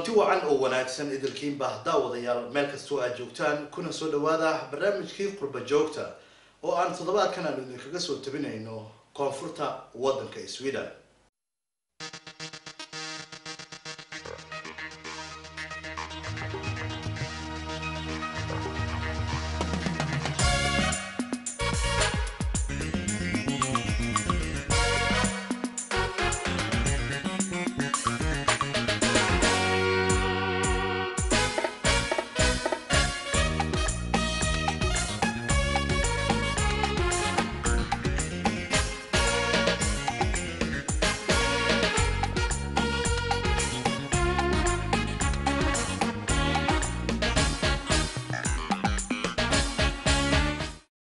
kulanti wacan oo wanaagsan idilkiin baa daawadayaal meel kastoo aad joogtaan kuna soo dhawaada barnaamijkii qurba joogta oo aan toddobaadkan aan idinkaga soo tabinayno koonfurta waddanka Sweden.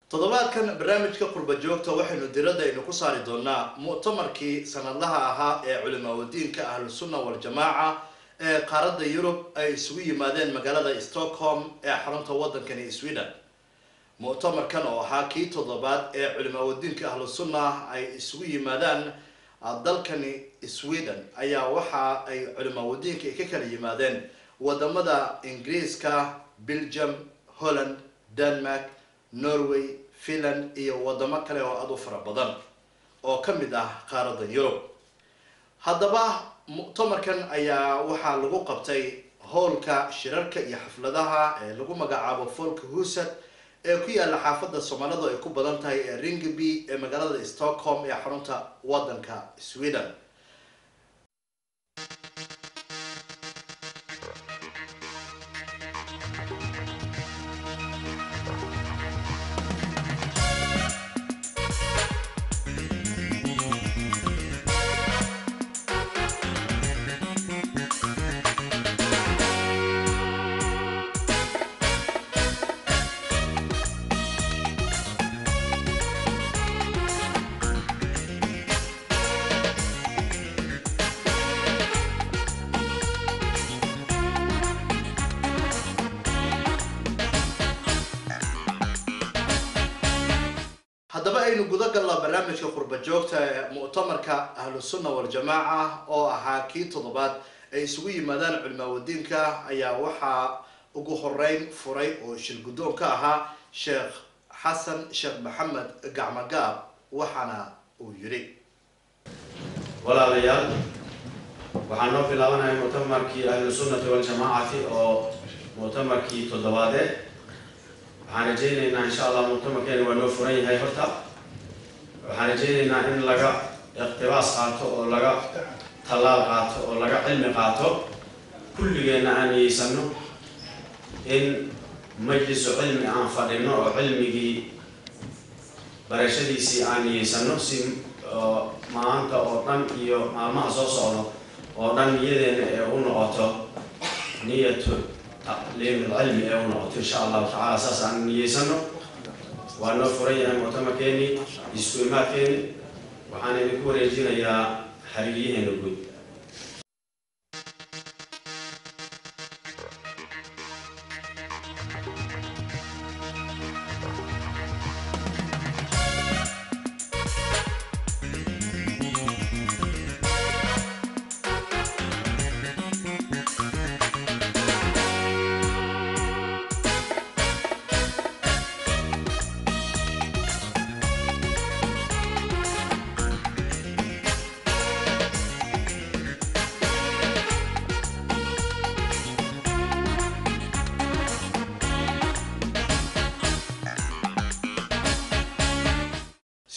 toddobaadkan barnaamijka qurba joogta waxaynu diradda aynu ku saari doonaa mu'tamarkii sanadlaha ahaa ee culimada ahlus sunna wal jamaaca ee qaaradda Yurub ay isugu yimaadeen magaalada Stockholm ee xarunta waddankani Sweden. mu'tamarkan oo ahaa kii toddobaad ee culimada ahlus sunna ay isugu yimaadaan dalkani Sweden ayaa waxa ay culimada ka kala yimaadeen wadamada Ingiriiska, Belgium, Holland, Denmark, Norway, Finland iyo wadamo kale oo aad u fara badan oo kamid ah qaaradda Yurub. Haddaba mu'tamarkan ayaa waxa lagu qabtay howlka shirarka iyo xafladaha ee lagu magacaabo Folkhuset ee ku yaala xaafadda Soomaalida ay ku badan tahay ee Rinkeby ee magaalada Stockholm ee xarunta waddanka Sweden. haddaba aynu guda galnaa barnaamijka qurba joogta ee mu'tamarka ahlus sunna wal jamaaca oo ahaa kii toddobaad ay isugu yimaadaan culimada ayaa waxa ugu horeyn furay oo shil gudoon ka ahaa Sheikh Xasan Sheikh Maxamed Gacmagaab waxaana uu yiri walaalayaal waxaan noo bilaabanayaa mu'tamarkii ahlus sunna wal jamaaca oo mu'tamarkii toddobaad waxaan rajaynaynaa insha Allah mu'tamarkeena waa noo furan yahay horta waxaan rajaynaynaa in laga iqtibaas qaato oo laga talaal qaato oo laga cilmi qaato kulligeena aan yeesano in majlis cilmi aan fadhino oo cilmigii barashadiisii aan yeesano si maanta oo dhan iyo maalmaha soo socdo oo dhan niyadeena ee u noqoto niyatu تعليم العلم إن شاء الله تعالى أساسا يسنو وأنه فريا مؤتمركني يستويماتني وحنا نكون رجينا يا حريين نقول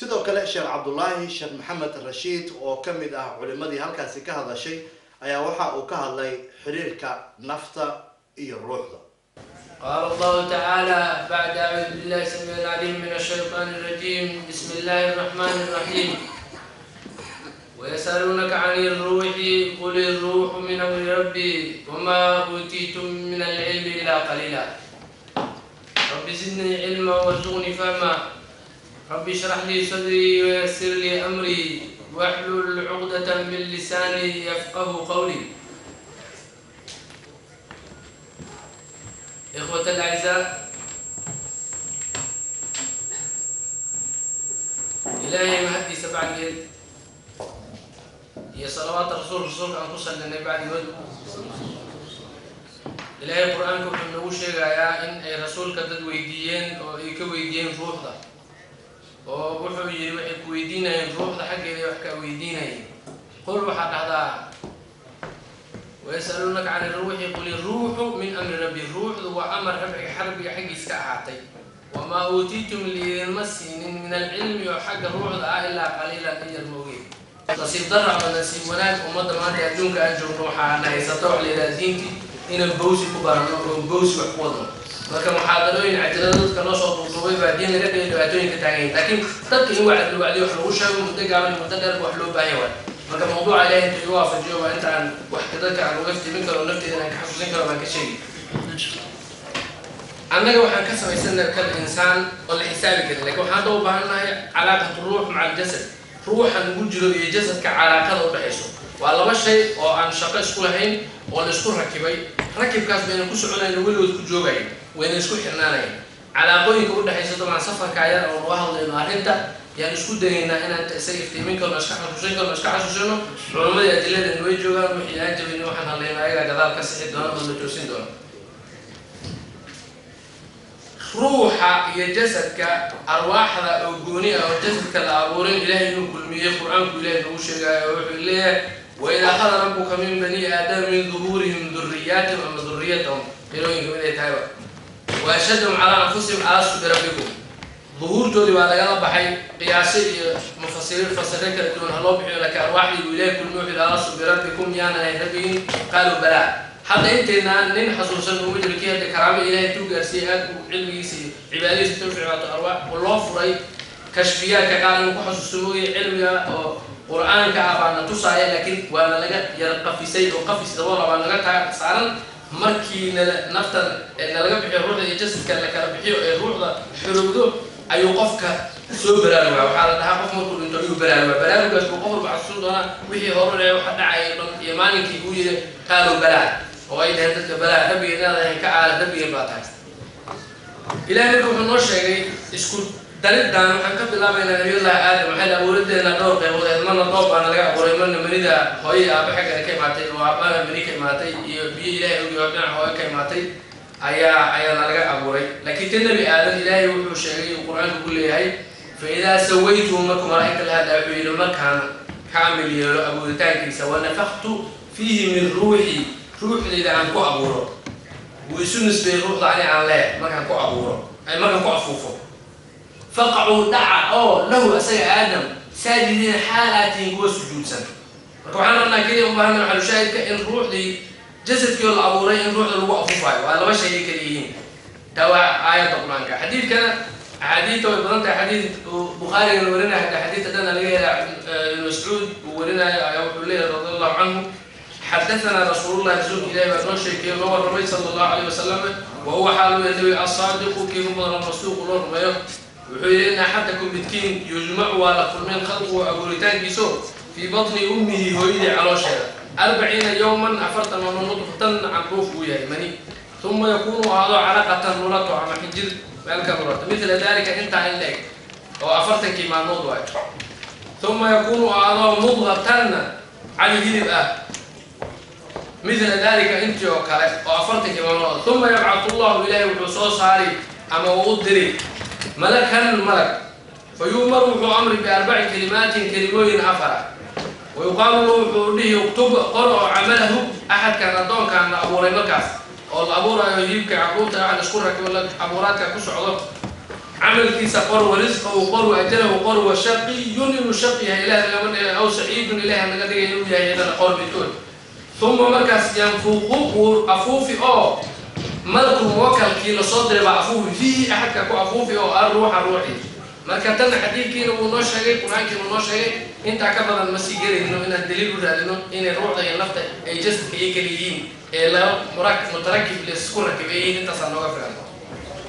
sidoo kale Sheikh Abdullahi Sheikh Maxamed Rashid oo kamid ah culimadii halkaasi ka hadashay ayaa waxa uu ka hadlay xiriirka nafta iyo ruuxda. قال الله تعالى بعد أعوذ بالله السميع العليم من الشيطان الرجيم بسم الله الرحمن الرحيم ويسألونك عن الروح قل الروح من أمر ربي وما أوتيتم من العلم إلا قليلا رب زدني علما وارزقني فهما رب اشرح لي صدري ويسر لي أمري واحلل عقدة من لساني يفقه قولي. إخوة الأعزاء إلهي مهدي سبع الليل هي صلوات الرسول أن تصل للنبي بعد يود إلهي القرآن كوحن نوشيغ يا إن أي رسول كدد ويديين أو يكويدين روح ده ووحو يروح ويدينا الروح ده حق اللي يحكى ويدينا قل وحق هذا ويسألونك عن الروح قل الروح من أمر ربي الروح هو أمر ربك حربي حق يسكعاتي وما أوتيتم للمسين من العلم وحق الروح ده إلا قليلا من الموجود تصيب ضرع من نسيب وناك ومضى ما تأجونك أجر روحا أنها يستطيع لذاتينتي إن البوسي كبارا البوسي وحوضا marka muxaadarooyin cajiradadka noo soo duubay baadiin laga dhigay dhibaatooyinka taagan laakiin dadka in wacdi wax lagu sheego muddo gaaban muddo dheer wax loo baahan yahay marka mawduuca ilaahay inta igu waafajiyo waa inta aan wax dadka aan uga timin karo nafteeda aan ka xasuusin karo baan ka sheegi annaga waxaan ka samaysanaa kal insaan oo la xisaabi karin laakiin waxaan u baahanahay calaaqatu ruux maca jasad ruuxan ugu jiro iyo jasadka calaaqada u dhaxayso waa laba shay oo aan shaqo isku lahayn oo la isku rakibay rakibkaas bayna ku soconayna weligood ku joogayeen وين يسكو حنانين على قوي كل ده حيث طبعا سفر كاير أو واحد لأنه أنت يعني يسكو دينا إن أنت سيف تيمين كل مشكلة حسين كل مشكلة حسينه علماء يدلون إنه يجوا محيان جبينه وحنا لنا أيها كذا كسيد دون ولا توسين دون روحا يجسد كأرواح أو جونية أو جسد كالأبورين إلهي كل مية القرآن كله نوشة إليه وإذا أخذ ربك من بني آدم من ظهورهم ذرياتهم أم ذريتهم إلهي كم إليه تايبا وأشهدهم على أنفسهم ألست بربكم ظهور جودي وعلى قلب بحي قياسي مفسرين فسرين كالدون هلو بحي لك أرواح لإليه كل نوح ألست بربكم يعني نبيين قالوا بلا حتى أنت نين حصوصا ومدركية كرامة إلهي توقع سيئات وعلمي سي عبادي ستنفع أرواح والله فري كشفيات كقالوا كحصوصا علمي قرآن كعبان تصايا لكن وأنا لقى يرقى في سيد وقف في دوار وأنا لقى صارن markii naftan laga bixiyo ruuxda iyo jasadka la kala bixiyo ee ruuxda xurugdo ayuu qofka soo baraarugaa waxa la dhahaa qof markuu dhinto ayuu baraarugaas uu qofku baxsan doona wixii hore waxa dhacay iyo maalinkii uu yiri qaalo balaa oo ay dhahay dadka balaa rabbigeena ka aala rabbigeen baa tahay ilaahay wuxuu noo sheegay isku dalidan waxaan ka bilaabaynaa nabiyullaahi aadam waxay abuuradeena dhowr qaybood mana doob aan laga abuuray mana manida hooyo aabe xagga ka imaatay oo aabaha mani ka imaatay iyo biyo ilaahay ugu yoodan hooyo ka imaatay ayaa laga abuuray laakiin tan nabi aadam ilaahay wuxuu sheegay quraanka ku leeyahay fa idaa sawaytu makum malaa'ika hada wuxuu markaan kaamil yeelo abuuritaankiisa wa nafakhtu fihi min ruuxdayda aan ku abuuro ويسنس بروح ضعني على ما كان كعبوره أي ما كان كعفوفه فقعوا دعا له أسيء آدم ساجدين حالاتين هو سجود سنة وحنا قلنا كده وبهنا على شاهد كأن روح دي جسد كيو العبورين روح اللي هو أفوفه وهذا ما شيء كريهين توا آية طبعا كحديث كان حديث وبنت حديث بخاري ورنا حديث أنا لقيه مسعود ورنا يقول لي رضي الله عنه حدثنا رسول الله رسول الله بنشر كيف هو الرسول صلى الله عليه وسلم وهو حال النبي الصادق كيف هو المصدوق الله ربيه وحول إن أحدكم بتكين يجمع ولا فرمين خلقه أبولتان بيسو في بطن أمه هويدي على شيء 40 يوما أفرت من نطفة عن روح ويهمني ثم يكون هذا علقة نورته على حجر مالك نورته مثل ذلك أنت عندك وأفرتك مع النضوة ثم يكون هذا مضغة على جلب مثل ذلك أنت وأفرتك مع النضوة ثم يبعث الله إليه وحصوص هاري أما وقدري ملكا الملك فيؤمر أمر بأربع كلمات كلمين أفرا ويقال له اكتب قرأ عمله أحد كان دون كان أبو ريمكاس أو الأبو يجيبك عقوبة أحد أشكرك ولا أبوراتك كسعود عمل كيس قر ورزقه وقر وأجله وقر وشقي ينل شقيها إلى أو سعيد إليها من الذي ينويها إلى القول بتول ثم مكاس ينفوق أفوفي ملك موكل كي لصدر بعفوف فيه أحد كأكو عفوف أو الروح الروحي ما كتبنا حديث كي ونوش هاي قرآن كي ونوش هاي أنت كبر المسيجر إنه من الدليل ولا إنه إن الروح هي النفط أي جسد كي كليين لا متركب للسكون كبيرين أنت صار نوقف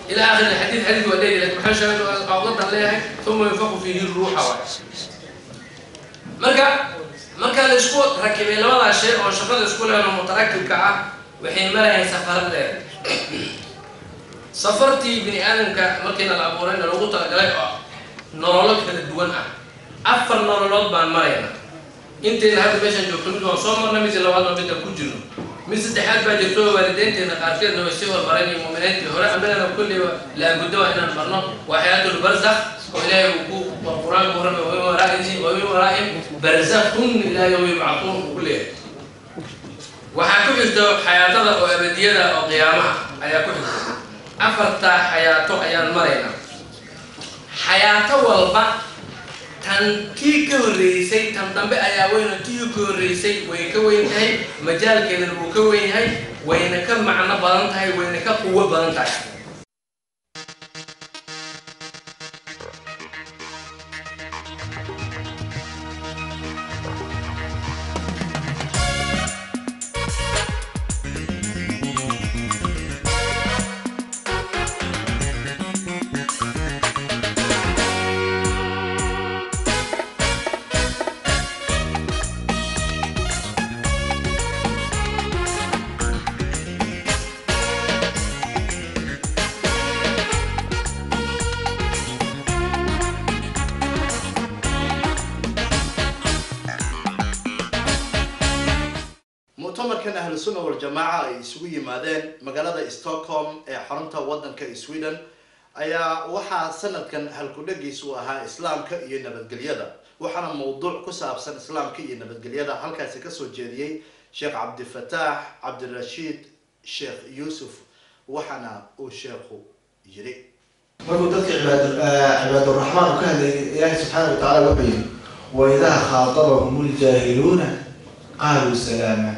إلى آخر الحديث حديث وليد لكن محل شاهد أوضح عليها ثم ينفخ فيه الروح مركا السكون ركب إلى ولا شيء أو شغل السكون أنه متركب كعه وحين ما هي سفر له سفرتي بني آدم كمركنا الأبورين لو قلت لك نورولوج في الدوان أفر نورولوج بان مرينا أنت اللي هذا بيشان جو كل يوم صومر نميز لو هذا بيتا كوجنو مثل تحال باجتوا والدين تنقارتين إنه يسوي البراني مؤمنين هراء أملنا كل لا بدوا إحنا نبرنا وحياة البرزخ وإلى وقوع والقرآن قرآن ومن ورائهم برزخ إلى يوم يبعثون كله وحكم إذا حياته وأبدية أو قيامها أيكون أفرت حياته أيام مرينا حياته والبا تنتيك الرئيسي تنتبه أيوين تيك الرئيسي ويكوين هاي مجال كن المكوين هاي وينك معنا بلانت هاي وينك قوة بلانت هاي مؤتمركن أهل السنة والجماعة يسوي مادين مقالة ستوكهولم حرمتها وطن كسويدن أيا وحا سنة كان هالكودجي سواها إسلام كأي نبت قليدا وحنا موضوع كسب سنة إسلام كأي نبت قليدا هل كاسكسو جديي شيخ عبد الفتاح عبد الرشيد شيخ يوسف وحنا وشيخ يري وردك عباد الرحمن وكان الله سبحانه وتعالى وبين وإذا خاطبهم الجاهلون قالوا سلاما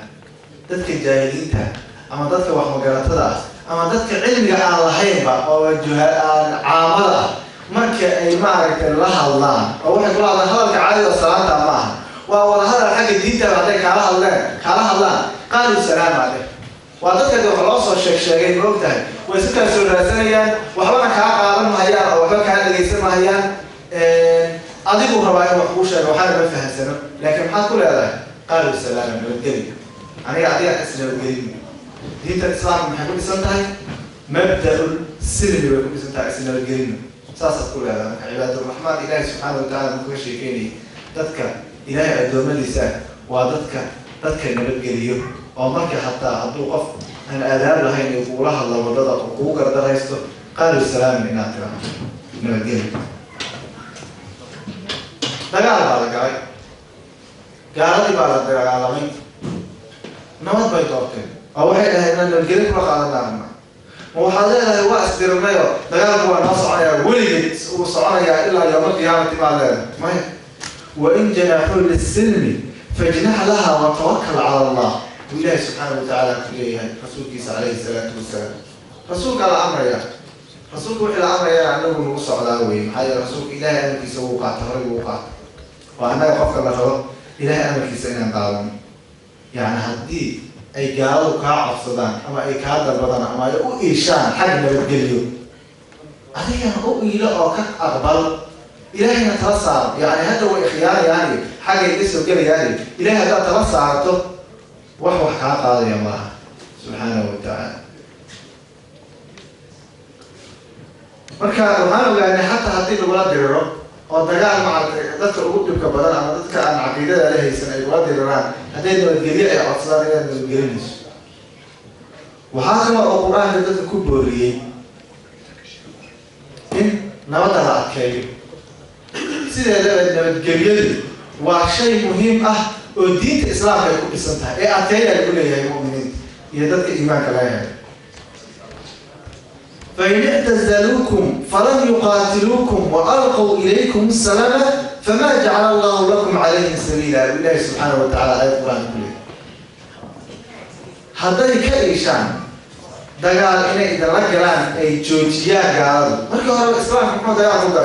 dadka jaahiliinta ama dadka wax magaratada ama dadka cilmiga aan lahaynba oo caamada marka ay maaragtay la hadlaan oo waxay kula hadlaan hadalka caadiga salaanta ma aha waa wada hadal xagga diinta waxay kala hadlaan qaalu salaama waa dadka wax loo soo sheegay moogtahay way si kala soo raadsanayaan waxbana ka qaadan mahayaan oo waxba ka dhageysan mahayaan adigu rabaa in wax ku sheego waxa la fahansano laakiin maxaad ku leedahay qaalu salaama nabadgelyo أنا أعطيك أسئلة الجريمة. دين الإسلام محبوب سنتهاي مبدأ السلم يكون سنتهاي أسئلة الجريمة. ساسة كل هذا عباد الرحمن إله سبحانه وتعالى مكون شيء كيني تذكر إله الدوم اللسان وتذكر نبت جريم أو مرك حتى هتوقف أن آداب لهين يقولها الله وضد حقوق قدر يستر قالوا السلام من أترى نبت جريم. تقال بعد قال لي بعد العالمين نمط بيتوتين أو حاجة هنا نرجع كل قادنا وحاجة هو أسترميه دجال هو نص على ولد وصعنا إلا يوم القيامة بعد ما وإن جنحوا للسلم فاجنح لها وتوكل على الله والله سبحانه وتعالى كليه رسول عيسى عليه الصلاة والسلام رسولك على أمر يا رسولك وحي الأمر يا عنه نص على وين هاي رسولك إله أنك يسوق عتهري وقع وأنا يقف الله خلاص إله أنك يسألنا قالوا يعني هدي أي قالوا كعب صدان أما أي كهذا البدن أما يو إيشان حق نبتجليو هذا يعني أو إله أو كك أقبل إلهي نترصع يعني هذا هو إخيار يعني حاجة يسوي كذا يعني إلهي هذا ترصع عرضه وحو حقا يا الله سبحانه وتعالى مركا وحنا يعني حتى هدي الولاد الرب oo dagaal ma dadka ugu dhibka badan ama dadka aan aqoonta lahaysan ay wada diraan haday nabadgelyo ay codsadaan inay nabadgeliyso waxa kale oo quraanka dadka ku booriyay in nabadda la adkeeyo sideeda nabadgelyadu waa shay muhiim ah oo diinta islaamka ay ku dhisan tahay ee adkeeya ku leeyahay mu'miniin iyo dadka iimaanka leeyahay فإن اعتزلوكم فلم يقاتلوكم وألقوا إليكم السلام فما جعل الله لكم عليهم سبيلا بالله سبحانه وتعالى آية القرآن كله هذا كإيشان دجال إنه إذا رجلان أي جوجيا قالوا مركب الإسلام محمد يعقوب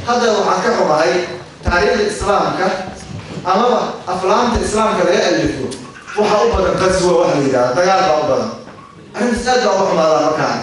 هذا وحكوا معي تاريخ الإسلام أما أفلام الإسلام كذا يألفوا وحأوبنا غزوة واحدة دجال بأوبنا أنا مستعد أروح مع مكان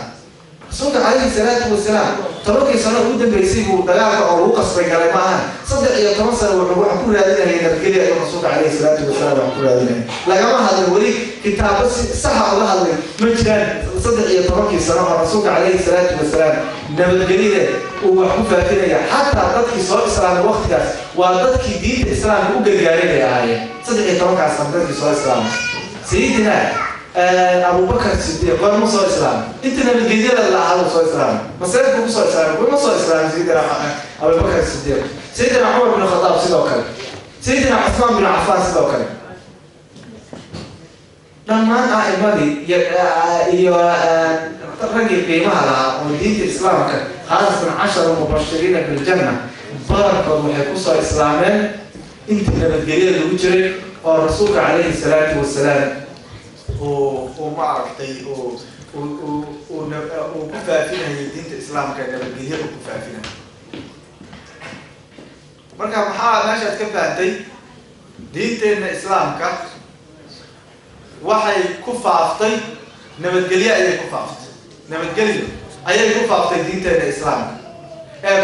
رسولك عليه الصلاة والسلام تركي سنة ودا بيسيبوا دلالة أو قص بيجري معها صدق يا تمصر والروح كل هذه هي نرجع يا رسولك عليه الصلاة والسلام كل هذه لا جماعة هذا الولي كتاب بس صح الله اللي مجد صدق يا تركي سنة رسولك عليه الصلاة والسلام نبي الجديد وحكوا فيها حتى ضدك سواء إسلام الوقت كاس وضدك دين الإسلام وجد جاري يا عيال صدق يا تركي عصام ضدك سواء إسلام سيدنا أبو بكر الصديق قال مصر إسلام أنت نبي الجديد اللي هذا مصر إسلام مسألة مصر إسلام قول مصر إسلام سيدنا أبو بكر الصديق سيدنا عمر بن الخطاب سيدنا سيدنا عثمان بن عفان سيدنا لما أعمالي رجل قيمها لها ودين الإسلام خاصة 10 مبشرين بالجنة بركة وحكوصة إسلامين أنت من الجليل الوجري والرسول عليه الصلاة والسلام وما عرفتي وكفافينها دين الإسلام كان من الجليل وكفافينها مركب محاولة ناشئة كفافتي دين الإسلام waxay ku faaftay nabadgelyo ayay ku faaftay nabadgelyo ayay ku faaftay diinteena islaamka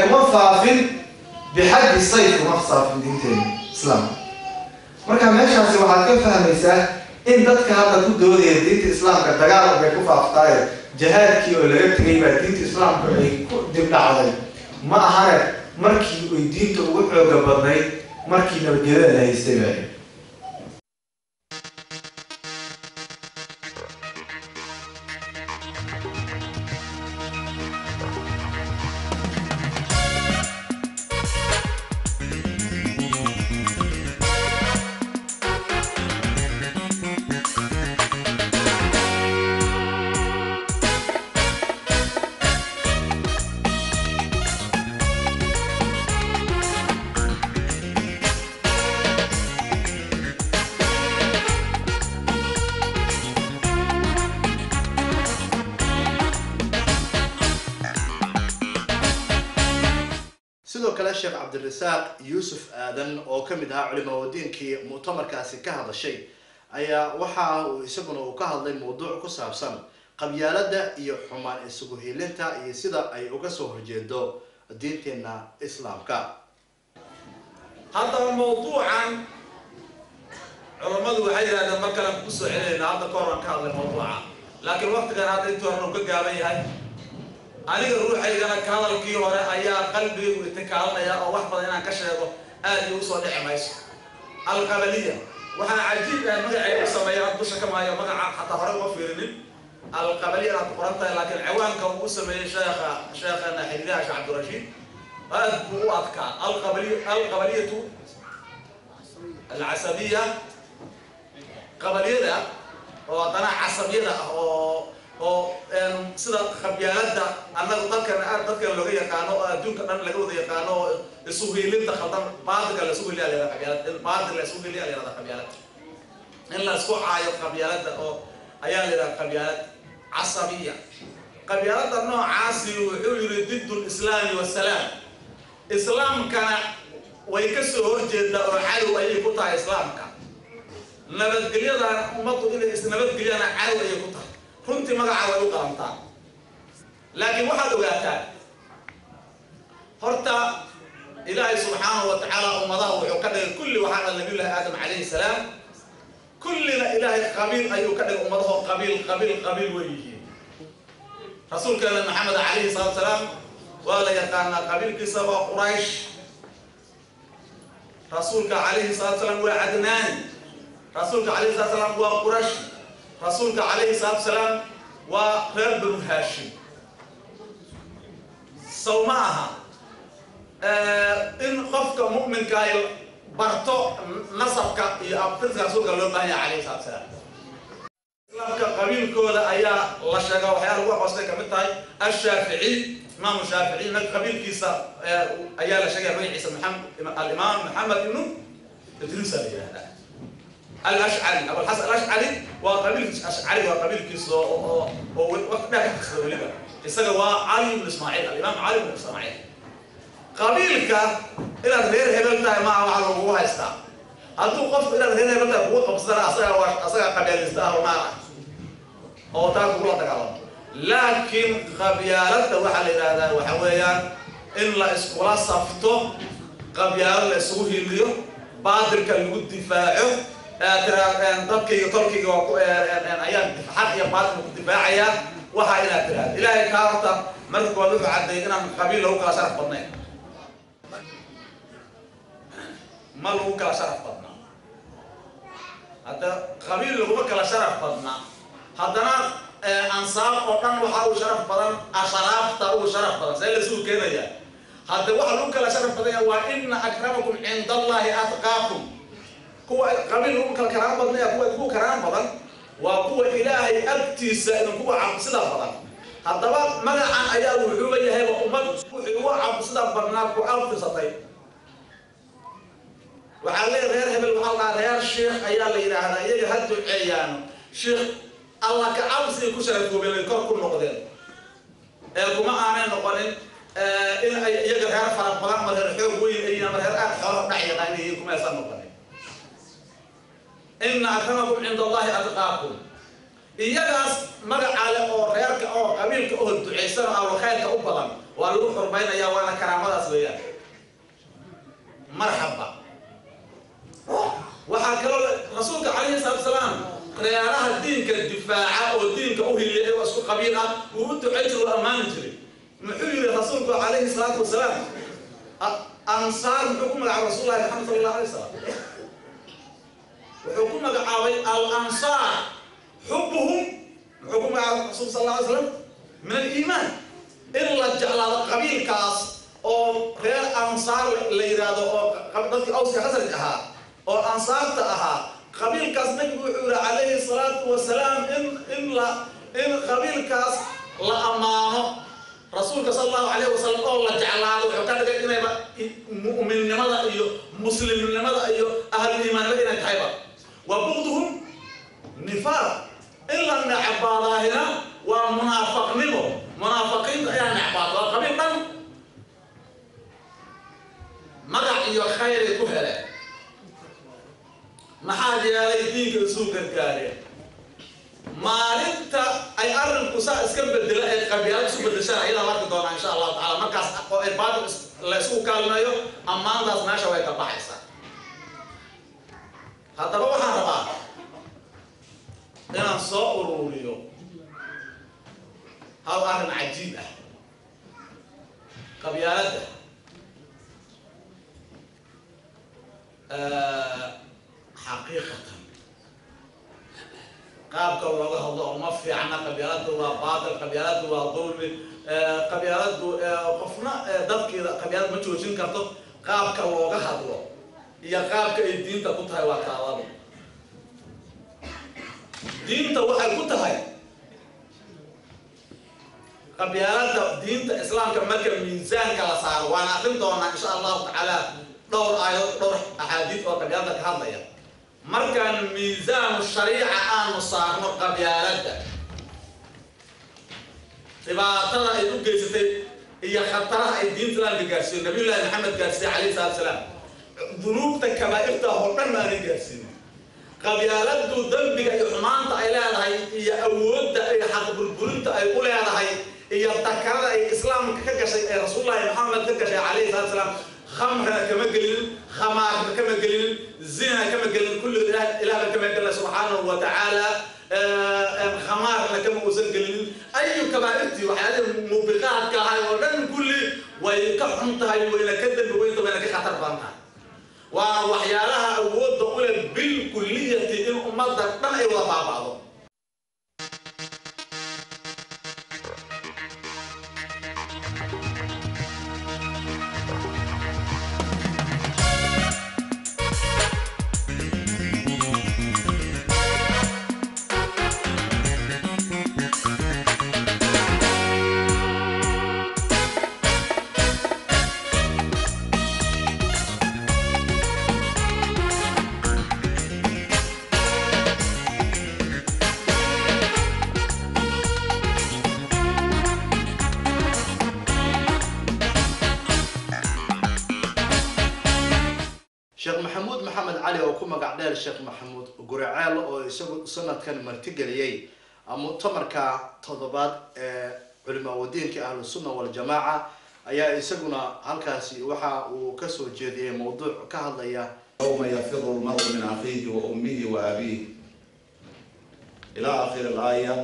kuma faafin bixaddi sayf kuma faafin diinteena islaamka marka meeshaasi waxaad ka fahmaysaa in dadka hadda ku doodaya diinta islaamka dagaal bay ku faaftay jihaadkii oo laga tagay baa diinta islaamka ay ku dib dhacday ma ahane markii ay diinta ugu xooga badnayd markii nabadgelyada la haystay baa sidoo kale Sheekh Cabdirasaaq Yuusuf Aadan oo kamid ah culimadiinkii mu'tamarkaasi ka hadashay ayaa waxa uu isaguna ka hadlay mowduuc ku saabsan qabyaalada iyo xumaan isugu heelinta iyo sida ay uga soo horjeedo diinteena islaamka. هذا موضوعا علماء waxay yiraahdeen marka la ku soo celinayna hadda koran ka hadlay mowduuca laakiin waqtigan hadda intuu hore ka gaaban yahay aniga ruuxaygana ka hadalkii hore ayaa qalbigaygu itikaalanaya oo wax badan inaan ka sheego aad iyo soo dhicmayso alqabaliya waxa cajiib ah magaceedu sameeyay dusha ka maayo magaca xataa hore uma fiirinin alqabaliya aad qorantay laakiin ciwaanka uu sameeyay sheekhana Xidhiidh Sheekh Cabdirashiid aad buu adka alqabaliyatu العصبية قبلية أو أنا عصبية أو سيدا خبيالات أنا ذكر اللغة كانوا دون كنا اللغة كانوا السهيلين تخلطان بعض كلا سهيلي على خبيالات بعض كلا سهيلي على خبيالات إن لا سكوا عاية خبيالات أو أيام لنا خبيالات عصبية خبيالات النوع عاصي ويريد ضد الإسلام والسلام إسلام كان ويكسر هرجة وحلو أي قطع إسلامك نبتقلي هذا أمته إلى نبتقلي أنا حلو أي قطع كنت مقع ويقامتان لكن واحد وقتان هرتا إلهي سبحانه وتعالى أمضاه ويقدر كل واحد النبي الله آدم عليه السلام كلنا إلهي قبيل أي يقدر أمضاه قبيل ويجي رسول كان محمد عليه الصلاة والسلام ولا يقانا قبيل كسوى قريش رسولك عليه الصلاة والسلام هو عدنان رسولك عليه الصلاة والسلام هو قرش رسولك عليه الصلاة والسلام وغير بن هاشم سوماها إن خفك مؤمن كايل برتو نصبك يأبتز رسولك اللهم عليه الصلاة والسلام إسلامك قبيل كولا أيا لشاقا وحيا الوحى وصلك متاي الشافعي إمام الشافعي من قبيل كيسا أيال شجع بني عيسى الإمام محمد بن إدريس الأشعري أبو الحسن الأشعري وقبيل الأشعري وقبيل كيسا وقت ما كان تخسر ولبا السجوا علي بن إسماعيل الإمام علي بن إسماعيل قبيل كا إلى غير هبلته ما على هو هيستا أنتو قف إلى غير هبلته هو قبضنا أصلا قبيل إستا وما أو تاكل ولا تكلم لكن قبيالته وحل إلى هذا وحويان إن لا إسكولا صفته قبيال لسوه اليوم بادر كان يقول دفاعه ترى أن تركي أن أيام حق يبادر دفاعيا وحينا ترى إلهي كارته مرتك وضع عدينا من قبيل له كلا شرف بدنا ما له كلا شرف بدنا هذا قبيل له كلا شرف بدنا haddana ansaar oo dhan waxa uu sharaf badan asharaafta uu sharaf badan see la suu keenaya hadda waxa lagu kala sharaf badan waa inna akramakum cinda allahi atqaakum kuwa qabiil ugu kala karaan badnaya kuwa ugu karaan badan waa kuwa ilaahay agtiisa in kuwa cabsida badan haddaba magacan ayaa wuxuu leeyahay ummad wuxuu ugu cabsida badnaa ku alfisatay waxaa leeyahay reer hebel waxaa la reer sheekh ayaa la yiraahdaa iyaga had duceeyaan sheekh Allah ka cabsi ku sharafooben kor ku noqdeen kuma aanay noqonin in ay iyaga reer fara badan mar reer xoog weyn ay mar reer aad xoolo dhacayaan ay kuma aysan noqonin inna akramakum inda allahi atqaakum iyagaas magacaale oo reerka oo qabiilka oo duceysan oo khayrka u badan waa lagu xurmaynayaa waana karaamadaas weeyaan marxaba waxa kale rasuulka calayhi salaam reeraha diinka difaaca oo diinka u hiliyay oo isku qabiil ah uu duceeyay oo amaan jiray muxuu yiri rasuulku calayhi salaatu wasalaam ansaar muxuu ku magacaabay rasuulullaahi maxamed sallallahu alayhi wasallam wuxuu ku magacaabay al-ansaar حبهم حكم الرسول صلى الله عليه وسلم من الإيمان إلا جعل قبيل كاس أو غير أنصار ليرادو أو قبيل أوسي خسرتها أو أنصار تأها قبيل كاس نبي عليه الصلاة والسلام إن قبيل كاس لا أمانه رسول صلى الله عليه وسلم الله جعل هذا وكان كذا مؤمن لماذا أيوه مسلم لماذا أيوه أهل الإيمان لنا كيفا وبغضهم نفاق إلا أن عبادة هنا ومنافق منه منافقين يعني عبادة وقبيل من مدع خير كهلة ما حاجة يديك سوق الكاري ما أنت أي أرن كوسا اسكب الدلاء قبيلات سوق الدشاء إلى الله تدور إن شاء الله تعالى مكاس إرباط لسوق كلمة يو أمان داس ناشوا يتبعث هذا هو حربا إن صوروا اليوم هذا أمر عجيب قبيلته حقيقة قابك الله الله ما في عنا قبيلته وباطل قبيلته وظلم قبيلته قفنا ضبك قبيلات متوجين كرتو قابك الله هذا يا قابك الدين تكون هاي وكالله دينته waxay ku tahay qabyaalada diinta islaamka marka miisaanka la saaro waan aqrin doonaa insha Allah taala dhowr aayad dhowr ahadiith oo qabyaalada ka hadlaya markaan miisaan shariica aan saarno qabyaalada dhibaatada ay u geysatay iyo khataraha ay diinta la gaarsiin nabiyullaahi maxamed gaarsiin alayhi salaam dunuubta kabaa'irta oo dhan ma gaarsiin قبيلات ذنبك أي حمانة أي لا هاي هي أود أي حق بالبرنت أي ولا هاي هي تكرر أي إسلام كشيء رسول الله محمد كشيء عليه الصلاة والسلام خمر كما قليل خمار كما قليل زنا كما قليل كل إله كما قال سبحانه وتعالى خمار كما وزن قليل أي كبائرتي وحياة مبقات كهاي ودن كل ويكحنتها وينكذب وينك خطر بانها وحيالها أود أقول بالكلية إن أمتك ما يوضع بعضه sheekh maxamuud maxamed cali oo ku magac dheer sheekh maxamuud guraceel oo isagu sanadkan martigeliyay mu'tamarka toddobaad ee culimada diinka ahlus sunna wal jamaa ayaa isaguna halkaasi waxa uu ka soo jeediyay mowduuc ka hadlaya يوم يفر المرء من أخيه وأمه وأبيه إلى آخر الآية.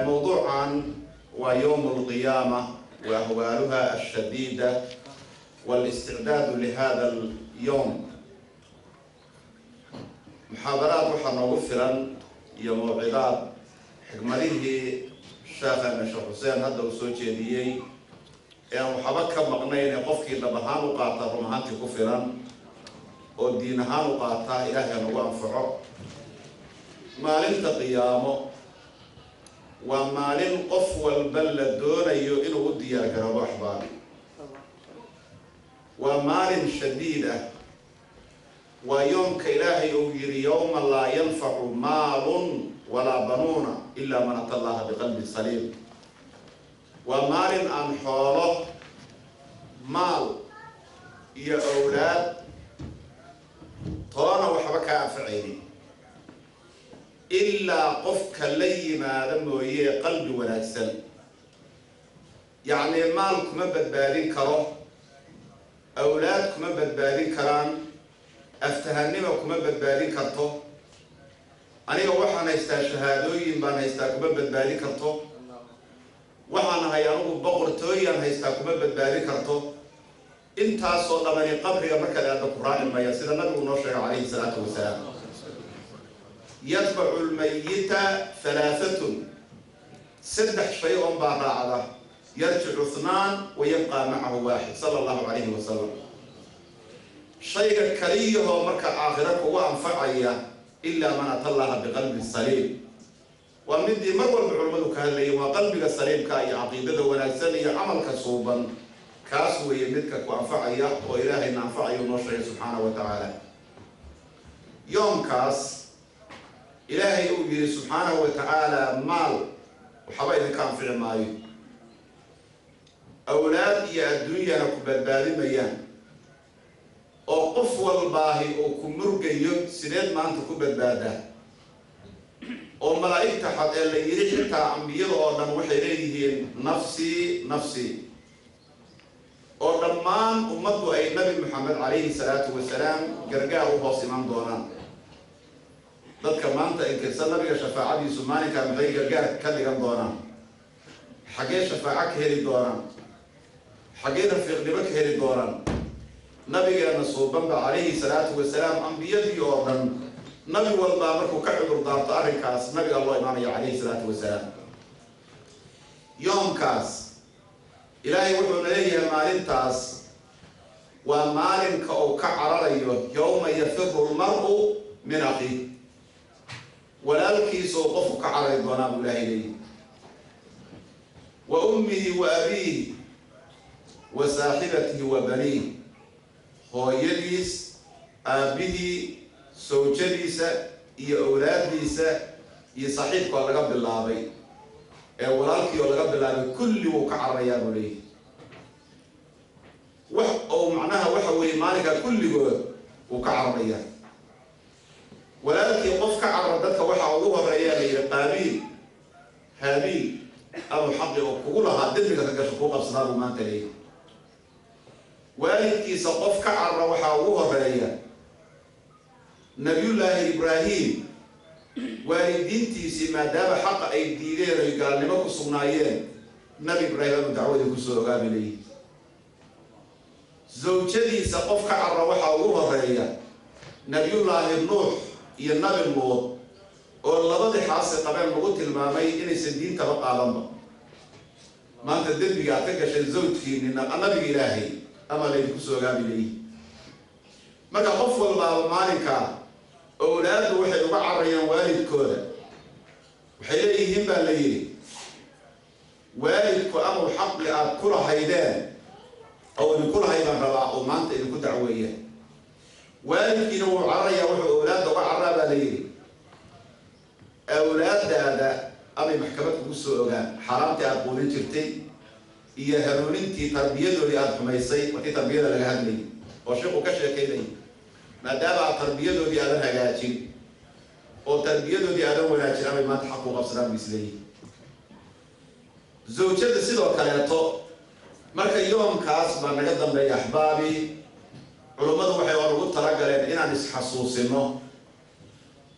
موضوعا ويوم القيامة وأهوالها الشديدة والاستعداد لهذا اليوم. محاضرات وحنا وفرا iyo mawcidaad xigmadihii sheekhana sheekh xuseen hadda uu soo jeediyey ee aan waxba ka maqnayn qofkii dhab ahaan u qaata run ahaantii ku filan oo diin ahaan u qaata ilaahay nagu anfaco maalinta qiyaamo waa maalin qof walba la doonayo inuu u diyaar garoobo axbaabi waa maalin shadiid ah waa yoomka ilaahay uu yidhi yowma laa yanfacu maalun walaa banuuna ilaa man ata allaha biqalbin saliim waa maalin aan xoolo maal iyo awlaad toona waxba kaa anfacaynin ilaa qofka la yimaado mooye qalbi wanaagsan yacni maal kuma badbaadin karo awlaad kuma badbaadin karaan aftahanima kuma badbaadin karto aniga waxaan haystaa shahaadooyin baan haystaa kuma badbaadin karto waxaan ahay anigu boqortooyaan haystaa kuma badbaadin karto intaasoo dhamani qabriga markaad aada ku raaci maya sida nabigu noo sheegay calayhi salaatu wasalaam yatbacu lmayita halaaatun saddex shay oon baa raacda yarjicu ithnaan wa yabqaa macahu waaxid sala allahu calayhi wasalam shayga kaliyahoo marka aakhira kugu anfacaya ilaa man ata allaha biqalbin saliim waa midii mar walba culimmadu ka hadlayay waa qalbiga saliimka iyo caqiidada wanaagsan iyo camalka suuban kaas weeye midka ku anfacaya oo ilaahayna anfacayo noo sheegay subxaanahu wa tacaala yoomkaas ilaahay uu yidhi subxaanahu wa tacaala maal waxba idinka anfici maayo awlaad iyo adduunyana ku badbaadimayaan oo qof walbaahi uu ku murgayo sideed maanta ku badbaadaa oo malaa'igta xad ee la yidhi xitaa ambiyada oo dhan waxay leeyihiin nafsii nafsii oo dhammaan ummaddu ay nabi maxamed calayhi salaatu wasalaam gargaar u hoos iman doonaan dadka maanta inkirsan nabiga shafaacadiisu maalinkaa maxay gargaar ka dhigan doonaan xaggee shafaaco ka heli doonaan xaggee rafiiqnimo ka heli doonaan nabigeena suubanba calayhi salaatu wasalaam ambiyadii oo dhan nabi walbaa markuu ka cudur daarto arrinkaas nabiga loo imaanayo calayhi salaatu wasalaam yoomkaas ilaahay wuxuuna leeyahay maalintaas waa maalinka uu ka cararayo yowma yafiru lmar'u min akhiih walaalkiisa oo qofku ka carari doonaa buu ilaahay leeyahay wa ummihi wa abiihi wa saaxibatihi wa baniih hooyadiis aabihii sawjadiisa iyo awlaadiisa iyo saaxiibkoo laga bilaabay ee walaalkii oo laga bilaabay kulli wuu ka cararayaa buu leeyahay wax oo macnaha waxa weeye maalinkaa kulligood wuu ka cararayaa walaalkii qof ka carara dadka waxaa ugu horeeyaa la yidhi qaabiil haabiil ama xaqi oo kugu lahaa dembiga ka gasho kuu qabsadaa buu maanta leeyahay waalidkiisa qof ka carara waxaa ugu horeeya nabiyullaahi ibraahim waalidiintiisii maadaama xaqa ay diideen ay gaalnimo ku sugnaayeen nabi ibraahim aanu dacwadii kusoo ogaami leeyihi zawjadiisa qof ka carra waxaa ugu horeeya nabiyullaahi nuux iyo nabi luud oo labadii xaasi qabeen lagu tilmaamay inaysan diintaba qaadanba maanta dembiga aad ka gashay zawjkiini nabiga ilaahay ama laydinku soo ogaami leeyihi marka qof walbaaba maalinkaa awlaaddu waxay uga cararayaan waalidkooda waxay leeyihiin baa la yidhi waalidku amau xaqi aad ku lahaydeen oo idinku lahay baan rabaa oo maanta idinku dacweeya waalidkiina wuu cararayaa wuxuu awlaadda uga cararaa baa la yidhi awlaaddaada amay maxkamad kugu soo ogaan xaaraamtii aad quudin jirtay iyo hanuunintii tarbiyadoodii aada xumaysay markii tarbiyada laga hadlayay oo sheekhu ka sheekaynayay maadaama aad tarbiyadoodii aadan hagaajin oo tarbiyadoodii aadan wanaajin amay maanta xaq u qabsadaan bu isleeyihi zawjada sidoo kaleeto marka yoomkaas baa naga dambeeya axbaabi culummadu waxay oo ugu talagaleen inaan isxasuusino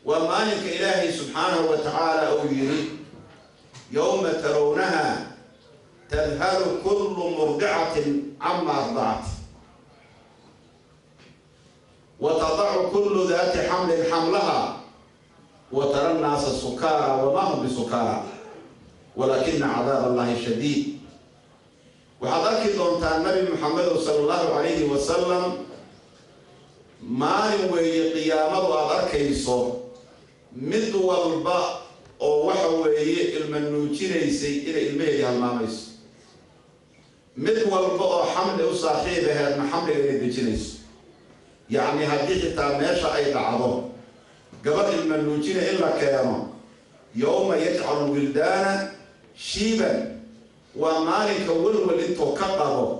waa maalinka ilaahay subxaanahu wa tacaala uu yidhi yowma tarawnaha tadhalu kullu murdicatin cama ardacat وتضع كل ذات حمل حملها وترى الناس سكارى وما هم بسكارى ولكن عذاب الله شديد. وحضرك دونتا النبي محمد صلى الله عليه وسلم ما يوي قيامة وأركيسو مد والباء أو وحوي المنوجينيسي إلى المهدي الماميس مد والباء حمل صاحبها محمل الدجينيس يعني هذه التاميشة أي بعضهم قبل المنوجين إلا كيانو يوم يجعل الولدان شيبا ومالك ولول انتو كقبو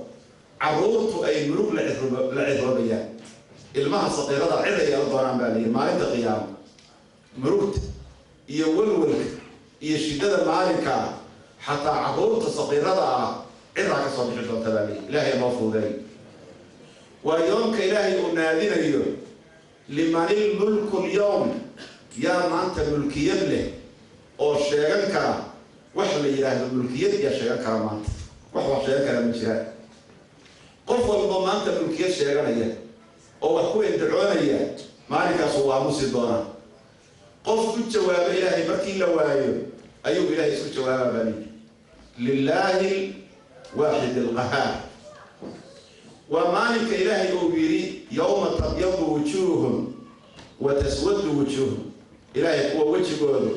عرورت أي ملوك لعذربية المها صغيرة عدة يرضون بالي ما عند قيام مروت يولول يشدد مالكا حتى عرورت صغيرة عدة كصبح التبالي إلهي مفروضي ويوم كإلهي أنادينا اليوم لمن الملك اليوم يا ما أنت ملكية له أو شيئا كرا وحل إله الملكية يا شيئا كرا ما أنت وحل شيئا كرا من شيئا قف والله أنت ملكية شيئا هي أو أخوي الدعوة هي مالك صواب سدونا قف بالجواب إلهي بركي لوايو أيوب إلهي اسم جواب بني لله واحد القهار ومالك إلهي أوبيري يوم تبيض وجوه وتسود وجوه إلهي هو وجه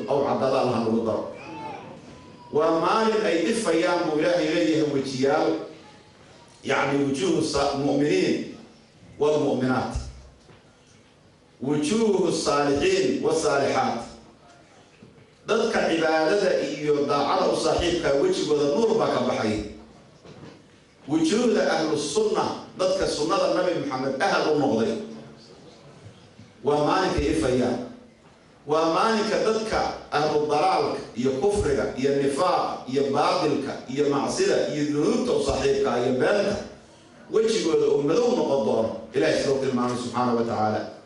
أو عبد الله الوضع ومالك أي إفيام إلهي إليه وجيال يعني وجوه المؤمنين والمؤمنات وجوه الصالحين والصالحات ضدك عبادة إيو ضاعة صاحبك وجه النور باك بحي وجود أهل السنة ضدك السنة النبي محمد أهل النغضي ومانك إفيا ومانك ضدك أهل الضلال يا كفرك يا النفاق يا باطلك يا معصية يا ذنوبك وصاحبك يا بنتك وجه أمدون قدر إلى سورة المعنى سبحانه وتعالى.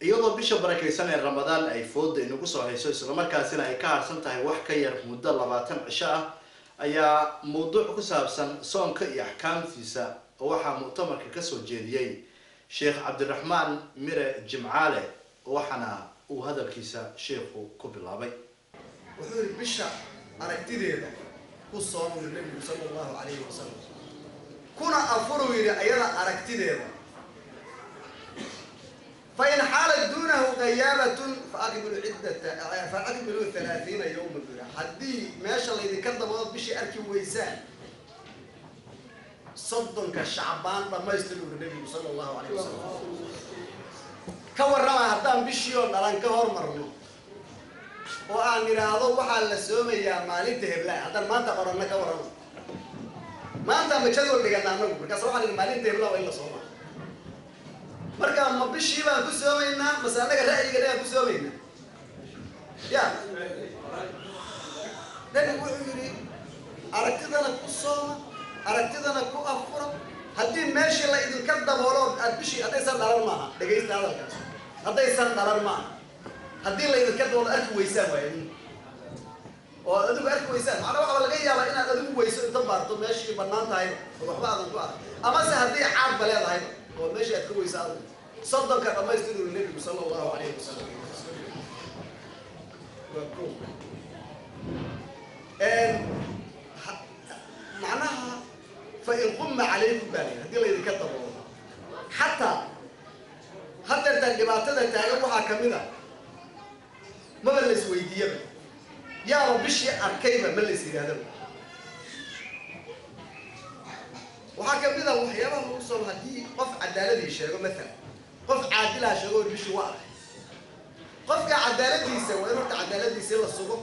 iyadoo bisha barakaysan ee Ramadaan ay fooda inagu soo hayso isla markaasina ay ka harsan tahay wax ka yar muddo 20 cisho ah ayaa mowduuc ku saabsan soonka iyo ahkaamtiisa oo waxa mu'tamarka ka soo jeediyay Sheikh Cabdiraxmaan Mire Jimcaale waxana uu hadalkiisa sheekhu ku bilaabay wuxuu bisha aragtideeda ku soo Nabi sallallahu alayhi wasallam kuna afuru yiri ayada aragtideeda فإن حالت دونه غيابة فأكملوا 30 يوما بلا حدي ماشى اللي كذب بشي أركي ويسان صدق كشعبان لما يستلوا النبي صلى الله عليه وسلم كور رما هدام بشي ولان كهور مرنو وأن هذا وحال السومي يا مالك تهبلا هذا ما أنت قرنا كور رما ما أنت مجدول اللي قلنا نقول كسروح المالك تهبلا وإلا صوما marka ma bishii baan ku soomeynaa mas'alada ra'yiga ku soomeynaa ya dadku wuxuu yiri aragtidana ku sooma aragtidana ku afuro haddii meeshii la idin ka daboolo aad bishii hadaysan dhalan maaha dhageysta hadalkaas hadaysan dhalan maaha haddii la idin ka daboolo arki weysaan waayeen oo adigu arki weysaan macna waxa laga yaabaa inaad adigu weyso inta baarto meeshii banaan tahay waxba aadan ku arag ama se haddii caad baleedahay وماشي أتكوي سعد صدق كما يستدل النبي صلى الله عليه وسلم معناها فإن قم عليكم بالي هذه اللي يكتبوا حتى التنجبات تعلموا حكمنا ما بلس ويديه يا رب شيء أركيبه ملس هذا وحكم كذا وحيابا موصل هدي قف عدالة يشيله مثلا قف عادلة شغل بشواء قف كعدالة يسوي إنه كعدالة يسوي الصبح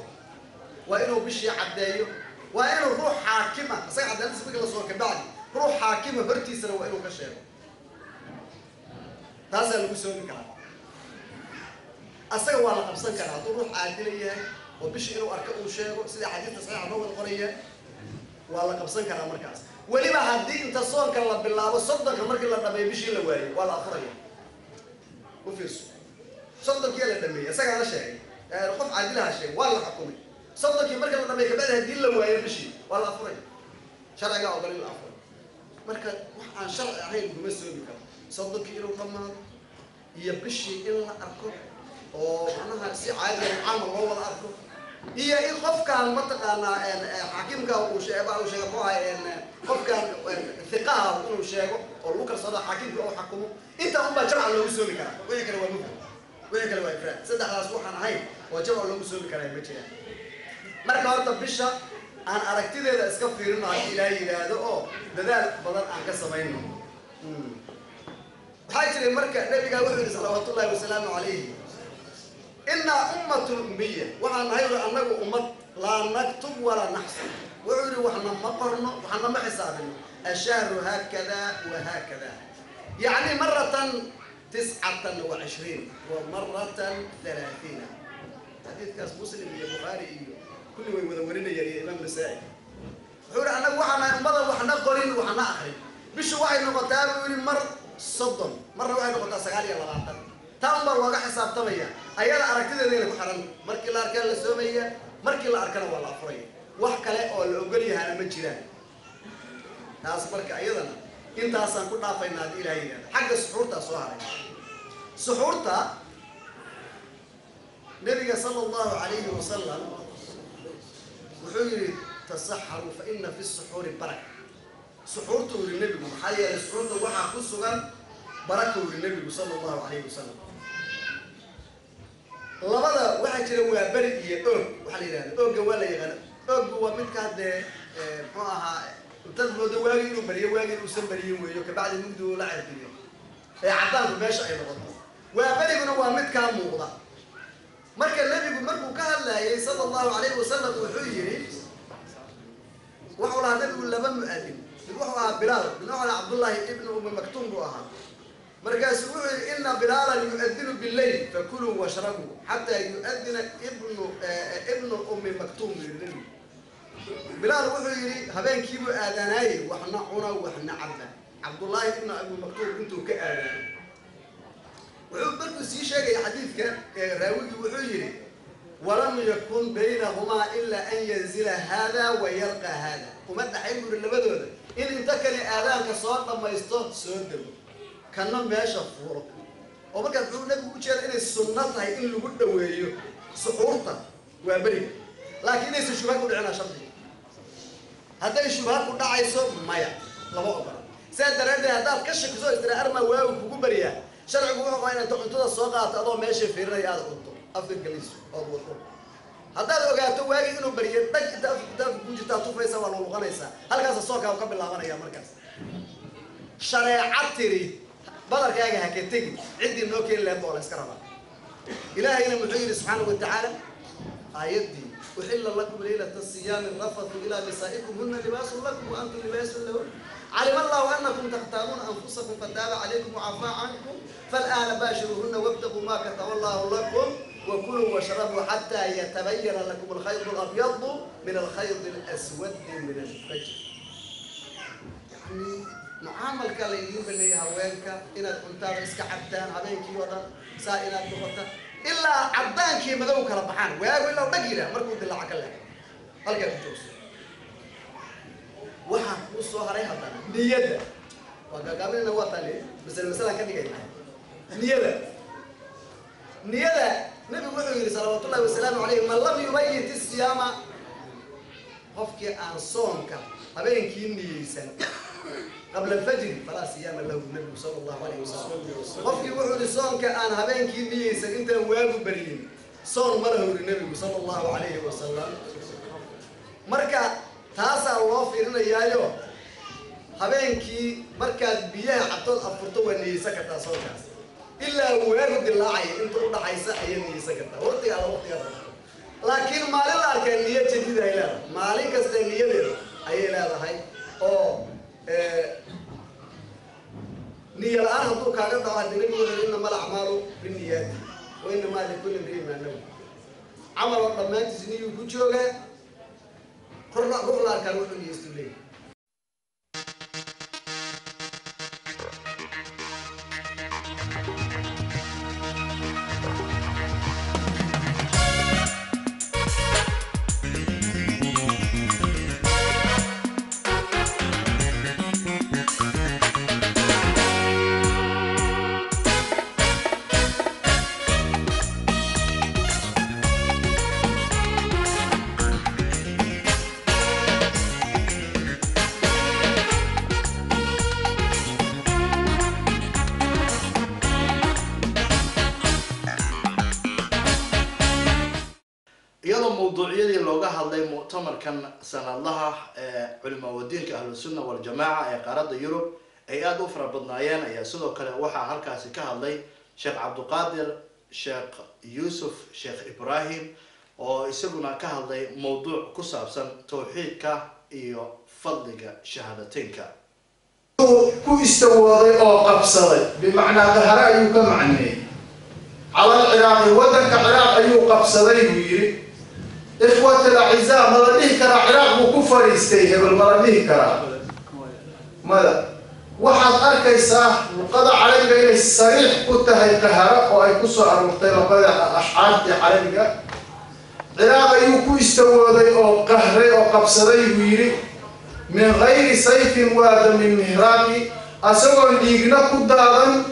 وإنه بشي عدايو وإنه روح حاكمة صحيح عدالة سبق الصبح كبعد روح حاكمة برتي سنة وإنه كشيله هذا اللي بيسوي كلام أصلا ولا قبصان كلام روح عادلة وبشي إنه أركبه شيء سيد حديث صحيح عنه القرية ولا قبصان كلام مركز ولما هدي انت صون كلا بالله وصدق مركي لا دبي بشي لا واي ولا اخريه وفيس صدق يا دمي اسا هذا شيء قف عادلها شيء ولا حكومي صدقي مركز لما يكبرها دي اللي هو يمشي ولا أفرج شرع جاء وقال لي أفرج مركز عن شرع هاي المسؤول بك صدقي إنه لما يبشي إلا أركض وأنا سي عادي عام الله ولا أركض هي إيه خوف كان منطقة أنا حكيم كان وشيبه وشيبوها إن خوف كان ثقة وشيبه والوكر صدق حكيم أو حكمه أنت هم جمع اللي يسوي كلام وين كلام وين وين كلام إفراد صدق على أسبوع أنا هاي وجمع اللي يسوي كلام بتشيله مركز هذا بيشة أنا أركتي ذا إسكافيرنا إلى هذا بدل عن كسبينه حاجة المركز نبي قال صلوات الله وسلامه عليه إن أمة أمية وحنا هيرو أنه أمة لا نكتب ولا نحسب وعلي وحنا ما قرنا وحنا ما حسابنا الشهر هكذا وهكذا يعني مرة 29 ومرة 30 حديث كاس مسلم يا بخاري كل ويدورين يا إمام النسائي عوري أنه وحنا مضى وحنا قرين وحنا آخرين بشو واحد نقطة ويقول مر صدم مرة واحد نقطة سجالي الله عطل تامر وقع حساب طبيعي أيضا أركض ذي البحران مركي الأركان السومية مركي الأركان ولا أفريقيا وحكلا أو الأوجري هذا متجران ناس مركي أيضا أنت أصلا كنا في النادي إلهي حق سحورته صهري سحورته النبي صلى الله عليه وسلم وحير تسحروا فإن في السحور بركة سحورته للنبي محيا سحورته وحى خصوصا بركه للنبي صلى الله عليه وسلم labada waxa jira waa bari iyo oog waxa la yiraahdo ooga waa la yaqaan oogu waa mid ka hadee muxuu ahaa inta loo waagi inuu bariyo waagi inuu san bariyo weeyo ka bacdi muddo la cirdiyo ee cadaan meesha ay noqoto waa bariguna waa mid ka muuqda marka nabigu markuu ka hadlayay sallallahu alayhi wasallam wuxuu yiri waxa la nabigu laba mu'adin wuxuu ahaa bilaal bin abdullah ibn maktum buu ahaa مركز إن بلالا يؤذن بالليل فكلوا واشربوا حتى يؤذن ابن أم مكتوم للنبي بلال وحيري هبين كيبو آذاناي وحنا عنا وحنا عبدا عبد الله ابن أبي مكتوم أنتو كآذان وعود بركو سيشاقي حديث راوي وحيري ولم يكن بينهما إلا أن ينزل هذا ويلقى هذا ومدى حينه للبدو هذا إن انتكني آذان كصوت لما يستوت سودو كنا ماشى فورك وبركة بقول لك وجه إن السنة هي إن لو قد وياه سحورته وبري لكن إيش الشباب يقول عنا شرطي هذا الشباب كنا عايزه مايا لا ما أقبل سأدري هذا كشك زوج ترى أرمى وياه وكوب بريا شرع يقول وين أنت السوق هذا ماشي في الرأي هذا قلته أفضل جليس أو هذا لو قالت واجي إنه بريا ده بوجي تاتو فيسا ولا لغنيسا هل كذا السوق أو قبل لا يا مركز شريعة تري بدر كاجي هكتيجي عندي النوكي اللي هبوا على سكرها إلهي المعين سبحانه وتعالى آياتي أحل لكم ليلة الصيام الرفث إلى نسائكم هن لباس لكم وأنتم لباس لهن علم الله أنكم تختارون أنفسكم فتاب عليكم وعفى عنكم فالآن باشروهن وابتغوا ما كتب الله لكم وكلوا واشربوا حتى يتبين لكم الخيط الأبيض من الخيط الأسود من الفجر يعني معامل كاليين باللي هواك إن الأنتار إسكعبتان هبينك يوضا سائلات بخطة إلا عبانك مذوك ربحان ويقول له بقيرة مركود الله عكلا هلقا بجوز وحا وصوها ريها بنا نيادة وقابلنا وطالي بس المسألة كان يقول نيادة نبي محمد صلوات الله وسلامه عليه من لم يبيت الصيام خفك عن صومك هبينك ينيسان قبل الفجر فلا صيام له النبي صلى الله عليه وسلم وفي وحول الصوم كأن هبين كينيس أنت وابو بريين صوم مره النبي صلى الله عليه وسلم مركا تاسع الله في رنا يايو هبين كي مركا بيا حتى أفرطوا ونيسا كتا صوم إلا وارد الله أنت رد حيسا أي نيسا كتا ورتي على وقتي لكن ما لا كان نية جديدة إلا ما عليك استنية أي لا هاي أو نية الآن هدوك هذا طبعا النبي إنما الأعمال بالنيات وإنما لكل امرئ ما نوى عمل الضمان تزني وكوتشوغا قرلا كانوا يستولي موضوعية لوجا هذا مؤتمر كان سنة الله علماء الدين كأهل السنة والجماعة قارة يوروب أي أدو فربضنايان أي سودو كلا وحى هالكاسي كهاللي شيخ عبد القادر شيخ يوسف شيخ إبراهيم ويسقنا كهاللي موضوع كسابسا توحيدك إيو فضلك شهادتينك كو استوى أو قبصري بمعنى ظهر أيوك معني على العراق ودك عراق أيو قبصري ويري إخوة الأعزاء مرضيه كرا عراق وكفر يستيه بالمرضيه كرا ماذا واحد أركيساه وقضى عليك إلى الصريح كنت هاي كهراء وأي كسر المختلفة أشعار عليك عراق أيو كو استوى أو قهري أو قبصري ويري من غير سيف ودم مهرامي أسوأ ليجنا كدارا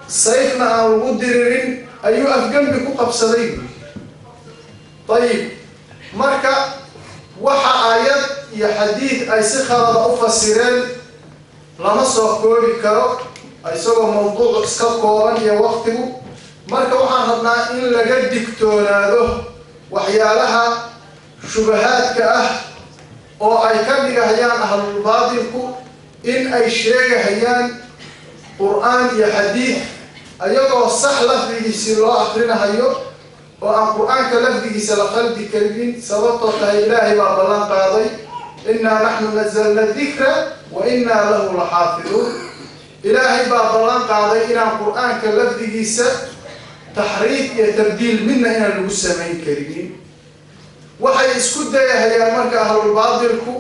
سيفنا أو قدرين أيو أفجن بكو قبصري طيب مركا وحا آيات يا حديث أي سخرة أفسرين لما سوكوري كرو أي سوى موضوع اسكاكوران يا وقته مركا وحا هدنا إن لقد دكتوراده وحيالها شبهات كأه oo ay ka dhigayaan ahlul baadilku in ay sheegayaan qur'aan iyo xadiid ayagoo sax lafdigiisa loo aqrinayo oo aan qur'aanka lafdigiisa la qalbi karin sababtoo tahay ilaahay baa ballan qaaday inna nahnu nazzalna dhikra wa inna lahu lahaafizuun ilaahay baa ballan qaaday inaan qur'aanka lafdigiisa tahriif iyo tabdiil midna inaan lagu samayn karin waxay isku dayahayaan marka ahlul baadilku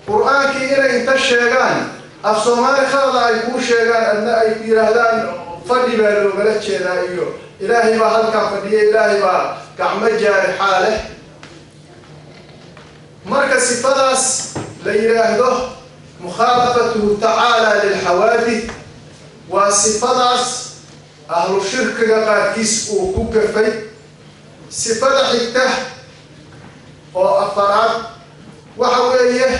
qur'aankii inay inta sheegaan af Soomaali khalada ay ku sheegaan adna ay yiraahdaan fadhi baa loogala jeedaa iyo ilaahay baa halka fadhiya ilaahay baa gacmo jaarixa leh marka sifadaas la yiraahdo mukhalafatuhu ta'ala lil hawadith wa sifadaas ahlu shirkiga qaarkiis uu ku gafay sifada xigta وأفراد وحويه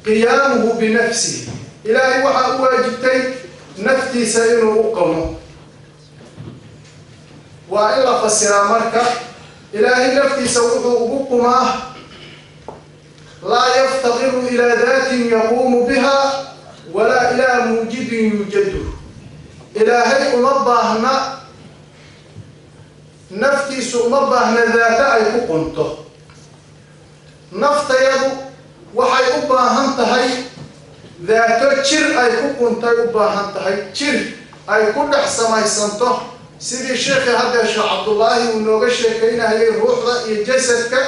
قيامه بنفسه إلهي وحا واجبتي نفتي سينه أقمه وإلا فسر مركة إلهي نفتي سوءه أقمه لا يفتقر إلى ذات يقوم بها ولا إلى موجد يوجده إلهي أمضاهنا نفتي سأمضاهنا ذات أي قنته naftayadu waxay u baahan tahay daato jir ay ku quntay u baahan tahay jir ay ku dhex samaysanto sidii sheekhi hadda sheekh Cabdullaahi uu nooga sheekeynayay ruuxda iyo jasadka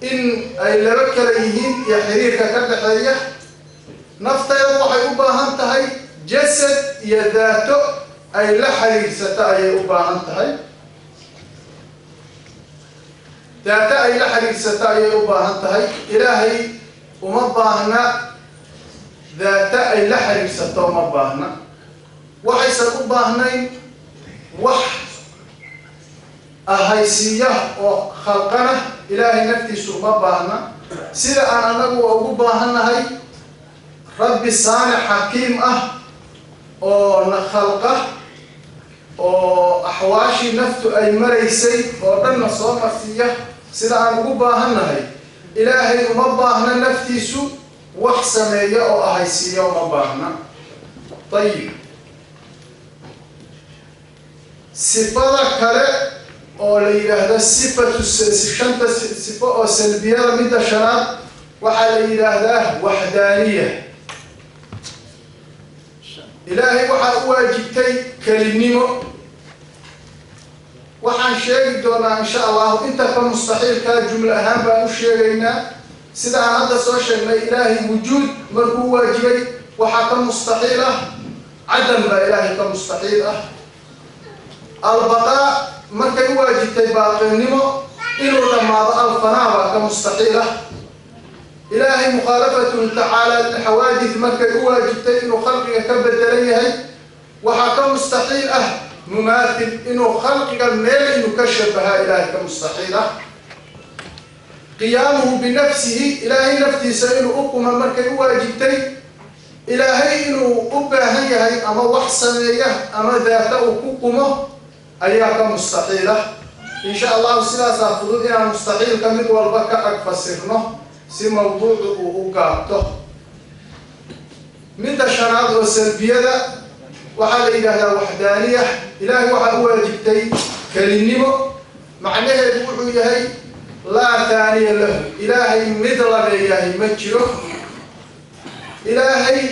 in ay laba kala yihiin iyo xiriirka ka dhaxeeya naftayadu waxay u baahan tahay jasad iyo daato ay la xiriirsato ayay u baahan tahay ذات أي لحريق ستايا وباهن تهي إلهي وما باهنا ذات أي لحريق ستايا وما باهنا وحيسا وباهنين وح أهيسية وخلقنا إلهي نفتي سوما باهنا سيدا أنا نقو وباهن هاي ربي صانع حكيم ونخلقه وأحواشي نفتو أي مريسي ودنا صوم فيه سيدا أنا وباهن هاي إلهي وما باهنا نفتي سو وحسمية أو أهيسية وما باهنا طيب صفة كلا أو ليلة الصفة الشنطة صفة أو سلبية من الشراب وحليلة وحدانية إلهي وحا واجبتي كلمنيمو وحان شيء دونا إن شاء الله إنت كمستحيل كجملة أهم بأنو شيئنا سيدا عن هذا سوشيال إلهي وجود مركو واجبي وحا كمستحيلة عدم بإلهي كمستحيلة البقاء مركو واجبتي باقينيمو إنو لما الفناء كمستحيلة إلهي مخالفة تعالى للحوادث مركو واجبتي إنو خلقك كبدليه وحا مستحيل مماثل إنه خلقك الميل إنه كشفها إلهي كمستحيلة قيامه بنفسه إلهي نفتي سائل أقوم مركب واجبتي إلهي إنه أباهي أما وحسنية أما ذاته أقومه أيها كمستحيلة إن شاء الله سلا سافضون إلى مستحيل كمد والبكا أكفسرنه سي موضوع وقابته من الشراب والسلبية وحال إله وحدانية إله هو جبتي كلمه معناه يقول يهي لا ثاني له إلهي مثل بيهي مجره إلهي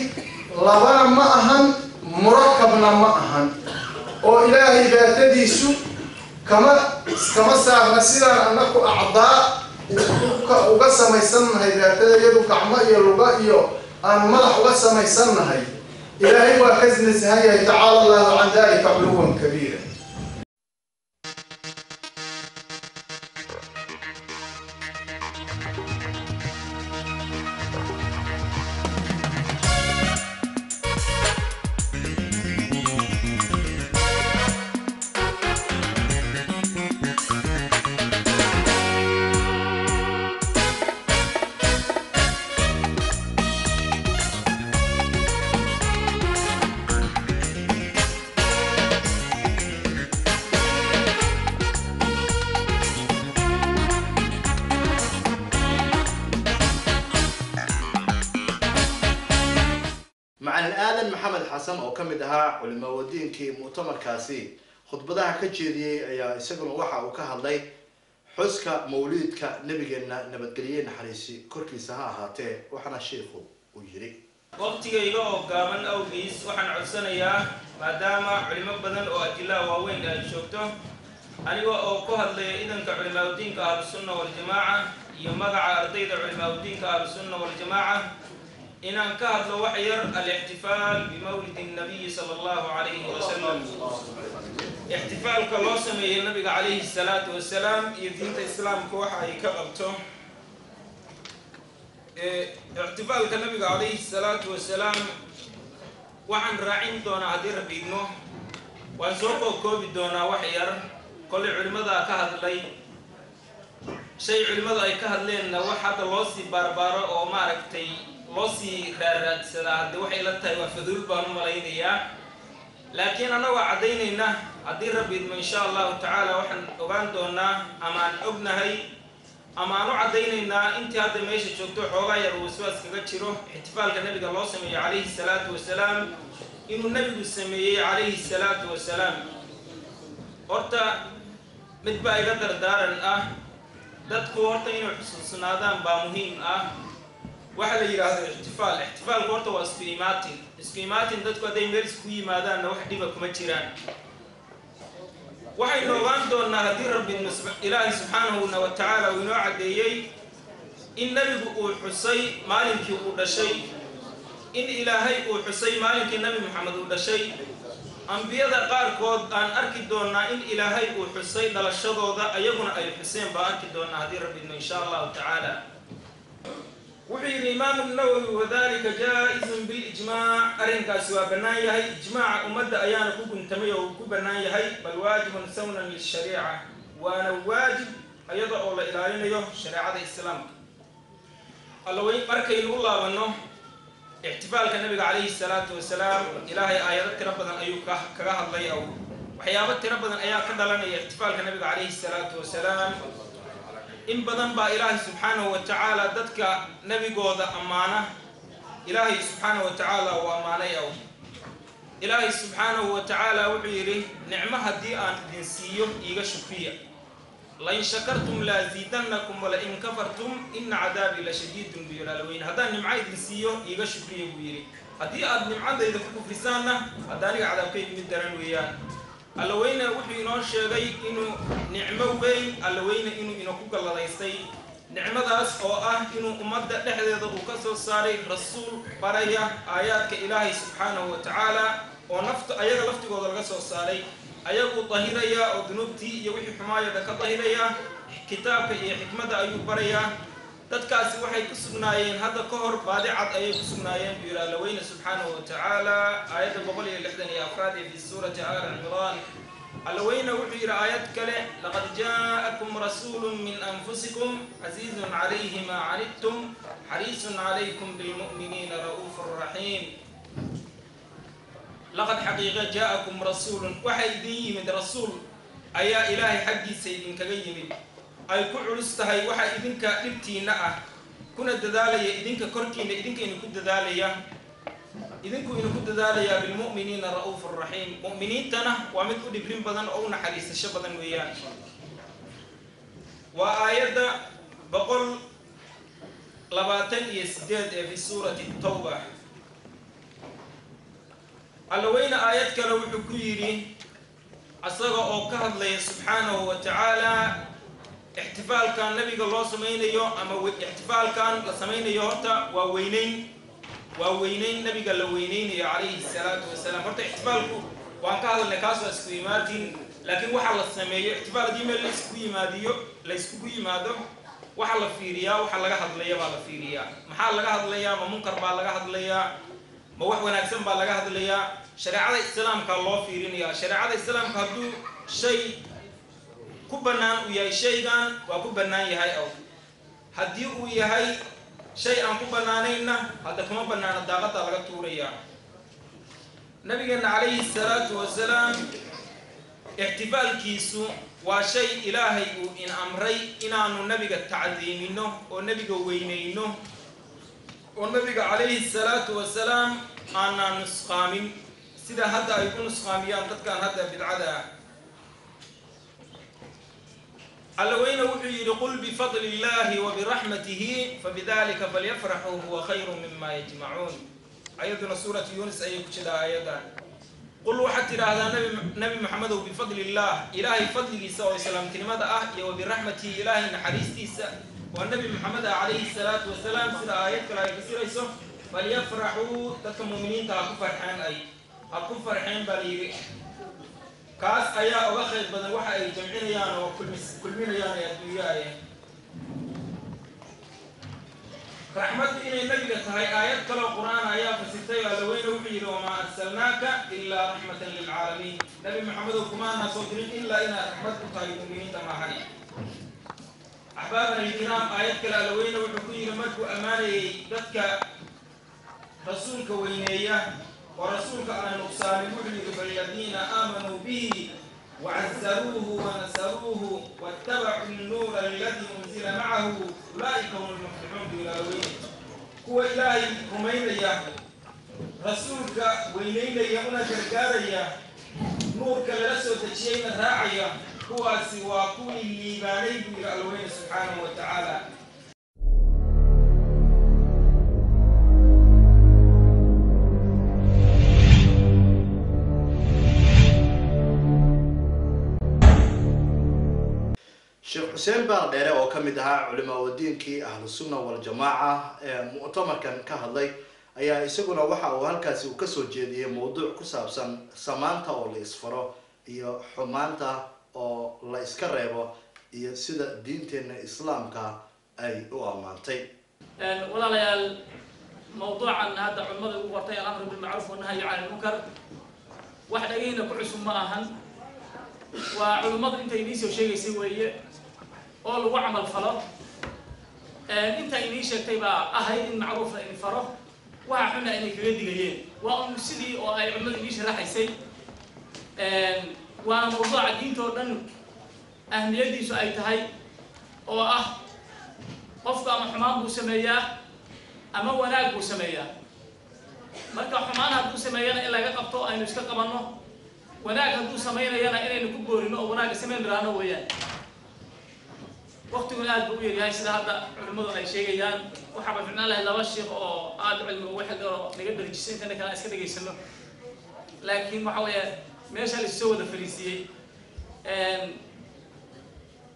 لبنا معهن مركبنا معهن وإلهي ذاتديسو كما صار نسيرا أنك أعضاء وقسم يسمى ذاتدي يدو كعما يلغا أن ملح وقسم يسمى إلهي وكزن سهية تعالى الله عن ذلك علوا كبيرا. oo kamid ahaa culimada wadiinkii mu'tamarkaasi khudbadaha ka jeediyay ayaa isaguna waxa uu ka hadlay xuska mawlidka nabigeena nabadgeliyay naxariisi korkiisa ha ahaatee waxana sheekhu uu yiri waqtigayga oo gaaban awgiis waxaan codsanayaa maadaama culimo badan oo adilaa waaweyn ay joogto aniga oo ku hadlaya idanka culimada wadiinka ahlusunna wal jamaa iyo magaca ardayda culimada wadiinka ahlusunna wal jamaa إن أنكهت له وحير الاحتفال بمولد النبي صلى الله عليه وسلم احتفال كلاسم النبي عليه الصلاة والسلام يدين الإسلام كوحة يكبرته احتفال كالنبي عليه الصلاة والسلام وعن راعين دونا هدير بيدنه وانسوقه كوبي دونا وحير كل علماء كهد لي شيء علماء كهد لي وحد لوسي باربارة أو ماركتي لوسي رارد سلا دوحي لتاي وفذول بانو ملاينيا لكن أنا وعدينينا عدي ربي إن شاء الله تعالى وحن أغان دونا أمان أبنهي أمان وعدينينا انت هذا ميشي شوكتو حوغا يروسواس كغتشيرو احتفال كالنبي الله سمي عليه الصلاة والسلام إنو النبي سمي عليه الصلاة والسلام ورطا مدبا يقدر دارا دادكو ورطا إنو حسوسنا دان با مهم waxa la yiraahdo ihtifaal goorta waa isku imaatin dadku haday meel isku yimaadaan wax dhiba kuma jiraan waxay noogaan doonaa hadii rabbi ilaahi subhanahu wa ta'ala uu inoo cadeeyay in nabigu uu xusay maalinkii uu dhashay in ilaahay uu xusay maalinkii nabi Muhammad uu dhashay anbiyada qaarkood aan arki doonaa in ilaahay uu xusay dhalashadooda ayaguna ay xuseen baa arki doonaa hadii rabbi insha Allah ta'ala وحي الإمام النووي وذلك جائز بالإجماع أرنكا سوى بنايا هي إجماع أمد أيانا كوكن تمية وكوبنايا هي بل واجب سونا للشريعة وأنا واجب أيضا أولا إلهينا يوه شريعة الإسلام الله وين أركي الله وأنه احتفال كالنبي عليه الصلاة والسلام إلهي آيات ربنا أيوك كراه الله أو وحيابت ربنا أياك كدلنا احتفال كالنبي عليه الصلاة والسلام إن بدن با إلهي سبحانه وتعالى دتك نبي جودا أمانة إلهي سبحانه وتعالى وأمانة يوم إلهي سبحانه وتعالى وعيره نعمة هدي أن تنسيه إيجا شكرية لئن شكرتم لازيدنكم ولئن كفرتم إن عذابي لشديد بيرالوين هذا نعمة تنسيه إيجا شكرية بيري هدي أن نعمة إذا كفر لسانه هذا عذاب كيد من درن ويان اللوين وحي إنه شيء إنه نعمة وبين اللوين إنه كوكا الله يستي نعمة داس أو إنه أمد لحد وكسر صاري رسول بريا آيات كإلهي سبحانه وتعالى ونفط آيات لفت قدر كسر صاري آيات طهيرية أو ذنوبتي يوحي حماية ذك طهيرية كتاب حكمة أيوب بريا تذكر وحي كسبناين هذا كهر بادعة أيوب كسبناين بيرا اللوين سبحانه وتعالى آيات بقولي لحدني أفرادي في سورة آل عمران اللوين وحي آيات كله لقد جاءكم رسول من أنفسكم عزيز عليه ما عنتم حريص عليكم بالمؤمنين رؤوف رحيم لقد حقيقة جاءكم رسول وحي دي من رسول ayaa ilaahay xaggiisa idinkaga yimid ay ku culus tahay waxa idinka dhibtiina ah kuna dadaalaya idinka korkiina idinka idinku dadaalaya bilmu'miniina ra'uufur raxiim mu'miniintana waa mid u dhibrin badan oo u naxariisasho badan weeyaan waa aayadda 128 ee fi suurati tawba allaweyna aayad kale wuxuu ku yidhi asaga oo ka hadlaya subxaanahu wa tacaala ixtifaalkan nabiga loo samaynayo ama ixtifaalkan la samaynayo horta waa weynayn nabiga la weynaynayo calayhi salaatu wasalaam horta ixtifaalku waan ka hadalnay kaas waa isku imaatin laakiin waxa la sameeyo ixtifaal haddii meel la iskugu yimaado waxa la fiiriyaa waxa laga hadlaya baa la fiiriyaa maxaa laga hadlayaa ma munkar baa laga hadlayaa ma wax wanaagsan baa laga hadlayaa shareecada islaamka loo fiirinayaa shareecada islaamka hadduu shay ku bannaan uu yahay shaygan waa ku bannaan yahay aw haddii uu yahay shay aan ku bannaanayna hadda kuma bannaana daaqada laga tuurayaa nabigeena calayhi salaatu wasalaam ixtifaalkiisu waa shay ilaahay uu in amray inaanu nabiga tacdiimino oo nabiga weynayno oo nabiga calayhi salaatu wasalaam aanaan nusqaamin sida hadda ay ku nusqaamiyaan dadkan hadda bidcada allaweyna wuxuu yidhi qul bifadli illaahi wa biraxmatihi fabidalika falyafraxuu huwa khayru mima yajmacuun ayaduna suuratu yunis ayay ku jiraa ayadan qul waxaad tidhaahdaa nabi maxamedow bifadli illaah ilaahay fadligiisa oo islaamtinimada ah iyo wa biraxmatihi ilaahay naxariistiisa waa nabi maxamed calayhi salaatu wasalaam sida aayad kale ay fasirayso falyafraxuu dadka muuminiinta ha ku farxeen baa layidhi kaas ayaa uga khayr badan waxa ay jamcinayaan oo kulminayaan ee adduunyaaye raxmaddu inay nabiga tahay aayad kaloo qur-aan ayaa fasirtay oo allaweyne wuxuu yidhi wamaa arsalnaaka ilaa raxmatan lilcaalamiin nabi maxamedow kumaanaa soo dirin ilaa inaad raxmad u tahay muuminiinta maahan axbaabana alkiraam aayad kale allaweyne wuxuu ku yidhi markuu ammaanayay dadka rasuulka weyneeya ورسولك على نقصان المحلق فالذين آمنوا به وعزروه ونصروه واتبعوا النور الذي أنزل معه أولئك هم المفلحون بالأولين هو إلهي رمينيا رسولك وينينيا أنا جرجاريا نورك لرسول تشيين راعيا هو سوى كل الليباني بالأولين سبحانه وتعالى sheekh xuseen baar dheere oo ka mid ahaa culimaaodiinkii ahlu sunna waljamaaca ee mu'tamarkan ka hadlay ayaa isaguna waxa uu halkaasi uu kasoo jeediyey mowduuc ku saabsan samaanta oo la isfaro iyo xumaanta oo la iska reebo iyo sida diinteena islaamka ay u ammaantay walaalayaal mawduucan hadda culimada ugu qortay al-amru bil ma'ruf wa nahyi 'anil munkar wax dhageyna ku cusub ma ahan waa culimadu intay inii soo sheegaysay weeye oo lagu camal falo inta inii sheegtay baa ahayd in macruuf la faro waxa xunna inay kaga digayeen waa sidii oo ay culimadu inii sharaxaysay waana mawduuca diinta oo dhan ahmiyadiisu ay tahay oo ah qofka ama xumaan buu sameeyaa ama wanaag buu sameeyaa marka xumaan hadduu sameeyana in laga qabto aynu iska qabanno wanaag hadduu samaynayana inaynu ku boorino oo wanaagga samayn raano weeyaan waqtiguna aad buu u yaryahay sida hadda culimmadu ay sheegayaan waxaaba ficnaan lahay laba sheekh oo aad cilmi ugu xildhiro naga dharjisay intana kale iska dhageysano laakiin waxa weeye meesha la soo wada fariisiyey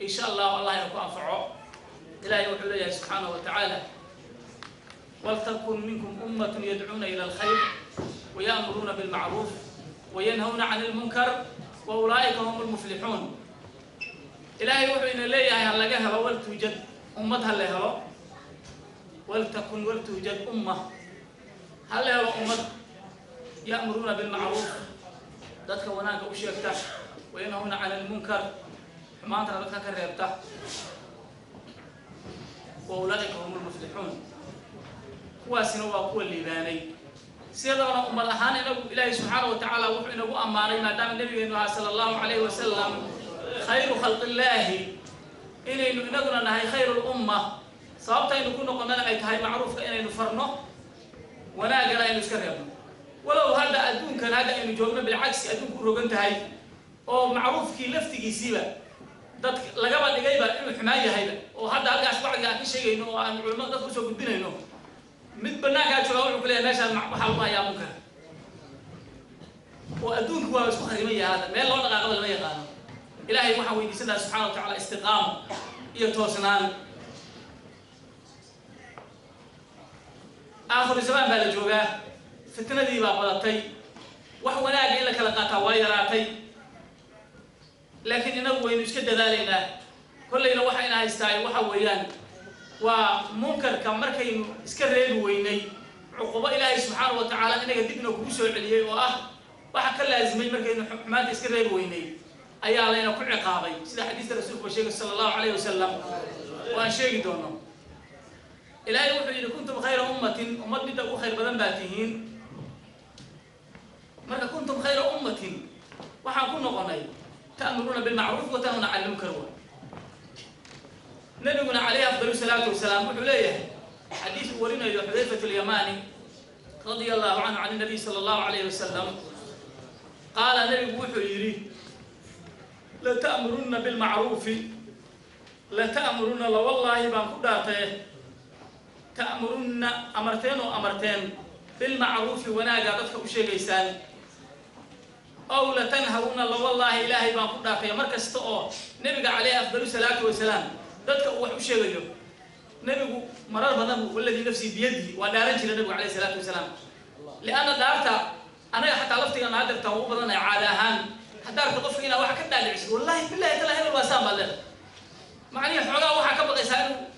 insha allah allah inuu ku anfaco ilaahay wuxuu leeyahay subxaanahu wa tacaala waltakun minkum ummatun yadcuuna ila alkhayr waya'muruuna bilmacruuf وينهون عن المنكر وأولئك هم المفلحون إلهي وحينا ليه هل لقاها ولتوجد أمتها لها ولتكن ولتوجد أمة هل لها أمة يأمرون بالمعروف ذاتك وناك وشيكته وينهون عن المنكر ما ترى ذاتك كريبته وأولئك هم المفلحون واسنوا وقوة الليباني سيدنا أم الأهان إلهي سبحانه وتعالى وحنا أماني ما دام النبي صلى الله عليه وسلم خير خلق الله إنه نقولنا أنها خير الأمة صابتين نكون قلنا أي هاي معروف إنه نفرنه ولا جرى إنه سكرنا ولو هذا أدون كان هذا إنه جوابنا بالعكس أدون كروجنت هاي أو معروف كي لفتي يسيبه دت لقبل اللي جايبه إنه حماية هيدا وهذا هذا أسبوع قاعد في شيء إنه العلماء ده كله قدنا إنه متبنى قاعد شو أقول كلها ناس محل الله يا ممكن وأدون هو بس خريمية هذا ما الله لقى قبل ما يقانو إلهي محاوي يسدها سبحانه وتعالى استقامة يتوسنان آخر الزمان بالجوجا فتنة دي بابلتي وحنا قايل لك لقاتا وايراتي لكن إنه وين يشكد ذلك كل إنه وحنا هيستاي وحويان ومنكر كمركين إسكريل ويني عقوبة إلهي سبحانه وتعالى إنك دبنا كوسو عليه وحكى لازمي مركين حماد إسكريل ويني أي علينا كل عقابي سيد حديث الرسول وشيخ صلى الله عليه وسلم وأن شيء دونه إلهي وحي إذا كنتم خير أمة بدأوا خير بدن باتهين مرة كنتم خير أمة وحكون غني تأمرون بالمعروف وتنهون عن المنكر نبينا عليه أفضل الصلاة والسلام وحليه حديث ورنا حذيفة اليماني رضي الله عنه عن النبي صلى الله عليه وسلم قال نبي وحي لتأمرن بالمعروف لتأمرن لا والله بانكوداته تأمرن أمرتين بالمعروف وناجا dadka u sheegaysaan أو لتنهون لا والله إلهي بانكوداته markasta oo nabiga عليه أفضل الصلاة والسلام dadka uu wax u sheegayo nabigu marar badan والذي نفسي بيده ودارن jiray nabigu عليه الصلاة والسلام لأن دارتا أنا حتى لفتي أنا هذا تو بدن عادة هان حدارت قفكينا واحد كذا لعش والله بالله تلا هبل واسام بالله معني حوجا واحد كبر يسأله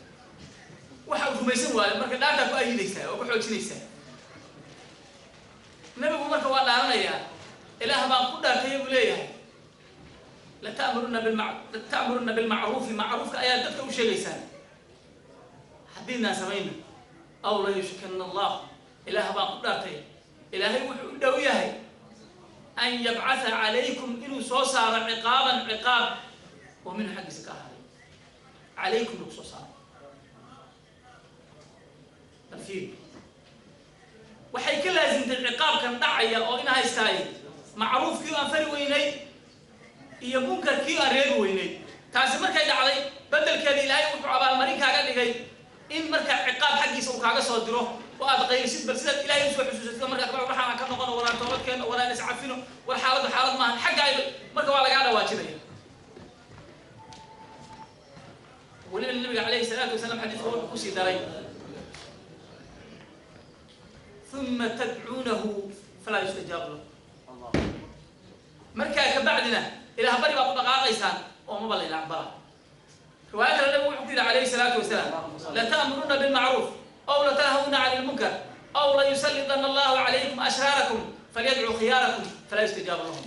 واحد ما يسوى مركز دارتا كأي ليس أو كحوج ليس نبي مركز ولا أنا يا إله ما قدر تيجي ليه لتأمرن بالمعروف معروف كأيات دتك وش ليسان حدينا سمينا أو لا يشكن الله إله ما قدر تيجي إلهي ودوياه أن يبعث عليكم إنه صار عقاب ومن حق سكاها عليكم صار الفيل وحي كل لازم العقاب كان دعية أو إنها يستاهل معروف كيو أنفري ويني هي منكر كيو أريد ويني تعرف مركا يدعى علي بدل كذي لا يوقع على أمريكا قال لي إن مركا عقاب حقي سوق حاجة صدره وهذا غير سيد بس لا إلهي يسوع حسوس كم مركا كبر رحنا كم نقول ولا توبت كان ولا نسعفينه والحالة ما حق عيب مركا ولا قاعد واجبه ولما النبي عليه الصلاة والسلام حديث هو كوسي داري ثم تدعونه فلا يستجاب له مركا كبعدنا إلى هبري بقى قاقيسان وما بل إلى عبارة رواية النبي عليه الصلاة والسلام لتأمرون بالمعروف أو لتنهون عن المنكر أو ليسلطن الله عليكم أشراركم فليدعوا خياركم فلا يستجاب لهم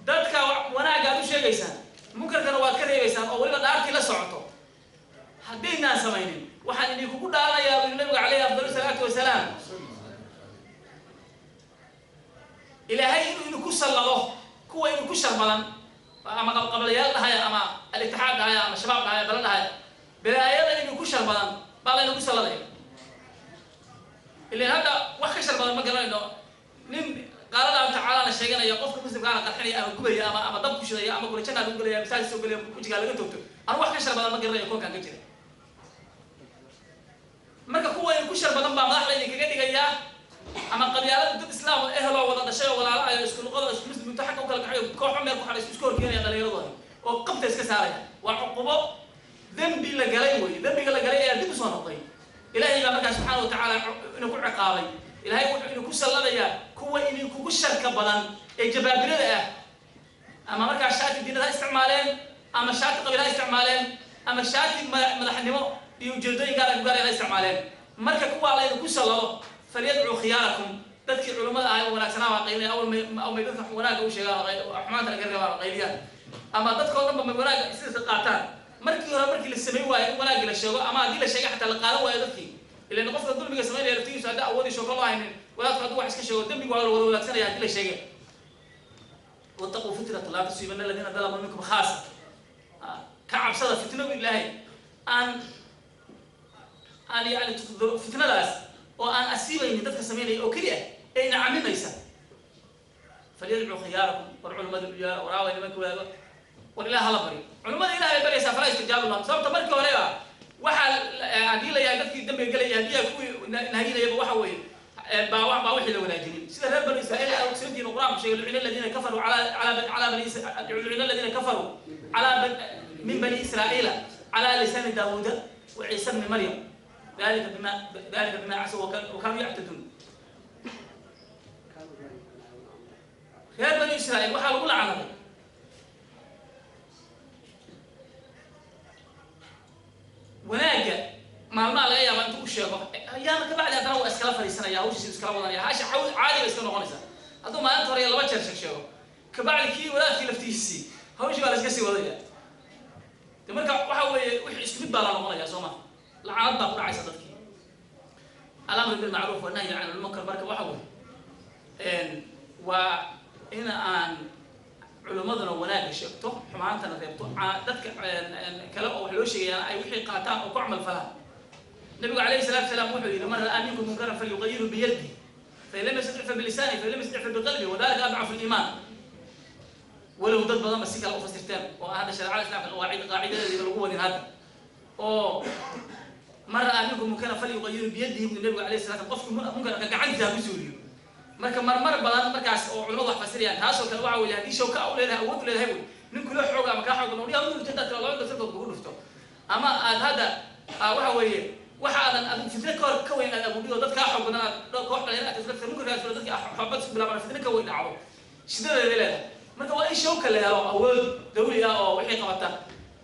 دتك وانا قالوا شيء جيسان منكر كانوا واكري جيسان أو ولا دارتي لسعته حدينا سمينين وحن اللي يقول على يا النبي عليه أفضل الصلاة والسلام إلهي إنه كسر الله كوا إنه كسر بلان أما قبل يلا هاي أما الاتحاد هاي أما الشباب هاي بلان هاي بلايا إنه كسر بلان بلا إنه كسر الله اللي هذا وخسر بلان ما قالوا إنه نم قال الله تعالى الشيء يا قف كمسلم قال قحني أما كبري أما ضب كشري أما كل شيء قالوا كل يوم مساج سوق اليوم وجي قالوا توتو أنا وخسر بلان ما قالوا يكون كان كتير مركا كوا إنه كسر بلان بعمر أحلى إنك كذي جاية أما قبيلة ضد الإسلام أهله ولا شيء ولا لا يسكن قضاء يسكن مسلم تحكم كل حاجة كوح عمر كوح يسكن كيان يا دليل الله وقبت إسكسارة وعقوبة ذنب لا جريوي ذنب لا جري يدب صانع طيب إلهي ما سبحانه وتعالى إنه كل عقابي إلهي إنه كل سلة يا كوا إنه كل شركة بدن الجبال بلده أما مركا شات الدين هذا استعمالين أما شات قبيلة استعمالين أما شات مدحنمو يوجدون قال هذا استعمالين مركا كوا على إنه كل سلة فليدعوا خياركم تذكر علماء هاي وناكسنا وقيلين أو ما يذكر وناك أو شيء حماة الجرة وقيليان أما تذكر لما من وناك يصير قاتان مركي ولا مركي للسمي وناك للشيء أما دي للشيء حتى القارة ويذكي اللي نقف الظلم بجسمين يرتين سعداء أودي شوك الله هين ولا تقدوا حسك شيء دم بيقولوا ولا كسر يهدي للشيء واتقوا فتنة لا تصيبن الذين ظلموا منكم خاصة كعب صدى فتنة بالله أن يعني فتنة لاس وأن أسيب إن تدك سميني أو كليه أين عمي ميسا فليدعوا خياركم والعلماء الأولياء وراوي لمن كولا والإله الله بري علماء الإله بري سافر يستجاب الله سبب تبارك ولا وحال عدي لي عندك دم قال لي هديه كوي نهينا يبغى وحوي باوحي لو ناجين سيد رب بني إسرائيل أو سيدنا القرآن شيء الذين كفروا على بني الذين كفروا على من بني إسرائيل على لسان داوود وعيسى بن مريم ذلك بما عصوا وكانوا يعتدون خير بني إسرائيل وحاولوا كل عمل وناجا ما لا يا ما انتو شيء ايام كبعد هذا هو اسكلا فريسنا يا هو شيء اسكلا ولا هاش عادي بس كانوا غنسا هذو ما انت ريال بشر شيء كبعد كي ولا في لفتيسي هو شيء ولا اسكسي ولا تمرك waxa weeye wixii isku mid baa la noqonaya Soomaa lacag baa ku dhacaysa dadkii alamr bil ma'ruf wa nahy 'anil munkar marka waxa weeye waa in aan culumaduna wanaag sheegto xumaantana reebto dadka kale oo wax loo sheegayaan ay wixii qaataan oo ku amal falaan nabiga alayhi salaatu wasalaam wuxuu yiri mar aaninku munkaran falyughayyir bi yadihi fa lam yastati' bi lisanihi fa lam yastati' bi qalbihi wa dhalika ad'afu al-iman ولو ضد بدل مسك الله فسرتين وهذا شرع الإسلام قاعدة اللي بلغوها من هذا أو مرة أنكم ممكن فليغير بيده من النبي عليه الصلاة والسلام ممكن كعنتها بسوريا مرة بدل مركز أو علوضح فسريا هاسو كالوعى ولا هذه شوكة أو لها أود ولا هوي من كل حوجة مكان حوجة نوري أقول تدك الله ده تبغى تقول له أما هذا وحوي وحادا فتنة كوين أنا أقول له ده كحوجة أنا ده كحوجة أنا أتذكر ممكن هذا ده حبت بلا مرة فتنة كوين عرو شدة لا marka waa in shawka la helo awood dawli ah oo wixii qabata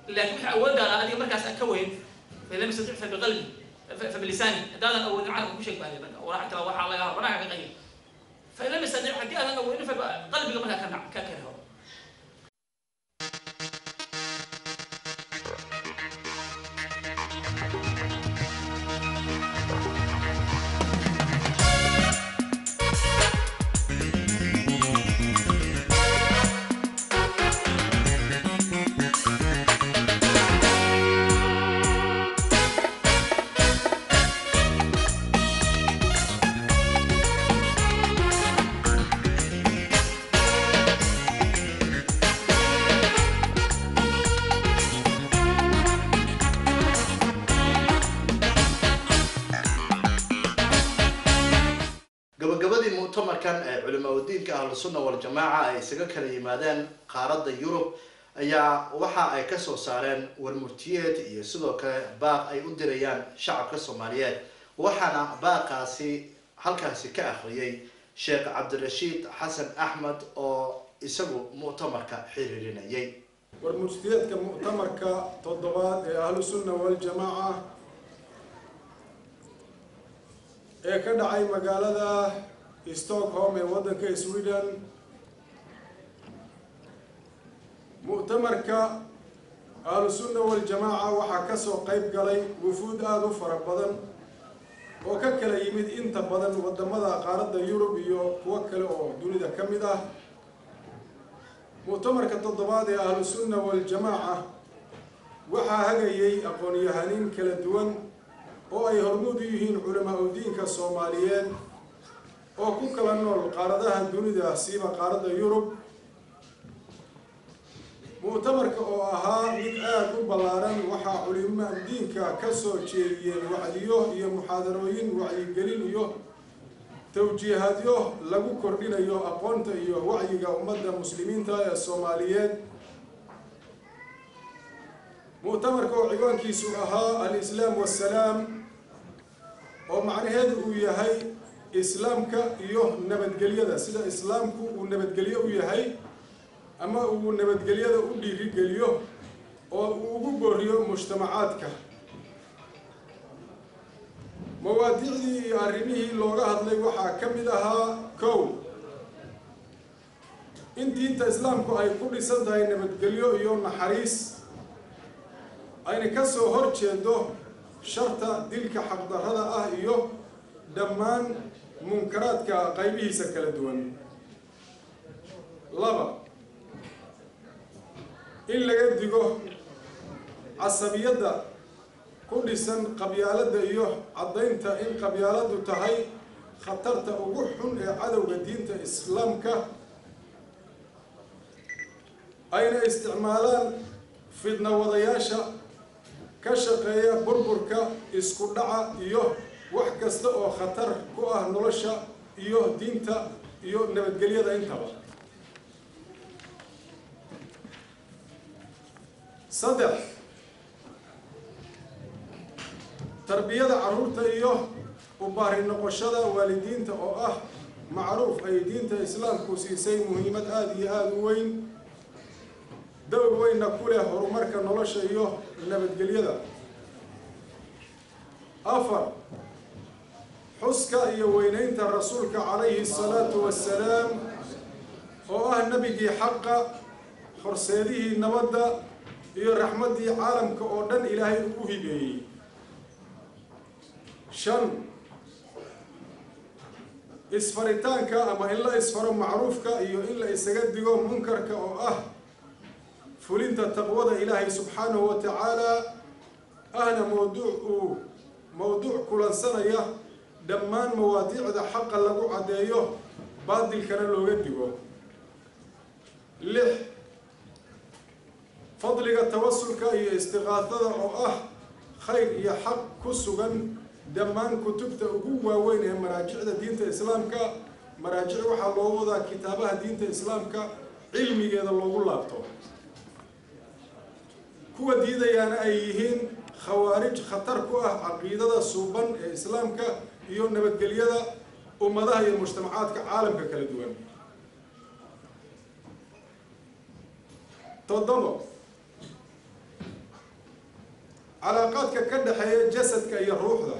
laakiin waxa awood gaar ah adiga markaas ka weyn filim saddex fi qalbi fi lisani hadaan awood aan ku sheeg baa marka waraxta waxa la yahay banaanka ka qayb filim saddex hadii aan awood fi qalbiga marka ka karo مؤتمركان علماء الدين كأهل السنة والجماعة أي سجى كلا يمادان قارة يوروب ayaa waxa ay ka soo saareen warmurtiyeed iyo sidoo kale baaq ay u dirayaan shacabka Soomaaliyeed waxaana baaqaasi halkaasi ka akhriyay Sheekh Cabdirashiid Xasan Axmed oo isagu mu'tamarka xiriirinayay warmurtiyeedka mu'tamarka toddobaad ee ahlu sunna wal jamaa ee ka dhacay magaalada Stockholm ee waddanka Sweden مؤتمرك أهل السنة والجماعة وحكسوا قيب قلي وفود آدو فربضن وككل يمد إنت بدن ودمدا قارد يوروبيو وكلوا دوني دا كمدا مؤتمرك التضباط أهل السنة والجماعة وحا هجي أقوني هانين كلا دوان أو أي هرموديين علماء الدين كالصوماليين أو كوكلا نور قاردها دوني دا سيما قارد يوروب مؤتمرك oo ahaa mid aad u balaaran waxa culimada diinka ka soo jeediyeen wacdiyo iyo muxaadarooyin wacyigelin iyo tawjiihaadyo lagu kordhinayo aqoonta iyo wacyiga ummadda muslimiinta ee Soomaaliyeed مؤتمرك oo ciwaankiisu ahaa al-islaam wassalaam oo macnaheedu uu yahay islaamka iyo nabadgelyada sida islaamku uu nabadgelyo u yahay أما هو نبتقليه ده أودي رجليه أو بوريو مجتمعاتك مواضيعي أرميه لغة هذلي وحى كم لها كون أنت إسلامك أي كل سنة أي نبتقليه يوم حريص أي نكسو هرتش ده شرطة دلك حق هذا أهيو دمان منكرات كقيبه سكال دوان لبا in laga digo casabiyadda ku dhisan qabyaaladda iyo caddaynta in qabyaaladdu tahay khatarta ugu xun ee cadowga diinta islaamka ayna isticmaalaan fidna wadayaasha ka shaqeeya burburka isku dhaca iyo wax kasta oo khatar ku ah nolosha iyo diinta iyo nabadgelyada intaba. 3 tarbiyada carruurta iyo u baari noqoshada waalidiinta oo ah macruuf ay diinta islaamku siisay muhiimad aada iyo aada u weyn dowr weynna ku leh horumarka nolosha iyo nabadgelyada. 4 xuska iyo weynaynta rasuulka calayhi salaatu wassalaam oo ah nebigii xaqa horseedihii nabadda iyo raxmaddii caalamka oo dhan ilaahay ugu hibeeyey. 5 isfaritaanka ama in la isfaro macruufka iyo in la isaga digo munkarka oo ah fulinta taqwada ilaahay subxaanahu wa tacaala ahna mowduuc kulansanaya dhammaan mawaadiicda xaqa lagu caddeeyo baadilkana looga digo. 6 fadliga tawasulka iyo istiqaasada oo ah khayr iyo xaq ku sugan dhammaan kutubta ugu waaweyn ee maraajicda diinta islaamka. maraajic waxaa loo wadaa kitaabaha diinta islaamka cilmigeeda loogu laabto. kuwa diidayaana ay yihiin khawaarij khatar ku ah caqiidada suuban ee islaamka iyo nabadgelyada ummadaha iyo mujtamacaadka caalamka kala duwan. 7 calaaqaadka ka dhexeeya jasadka iyo ruuxda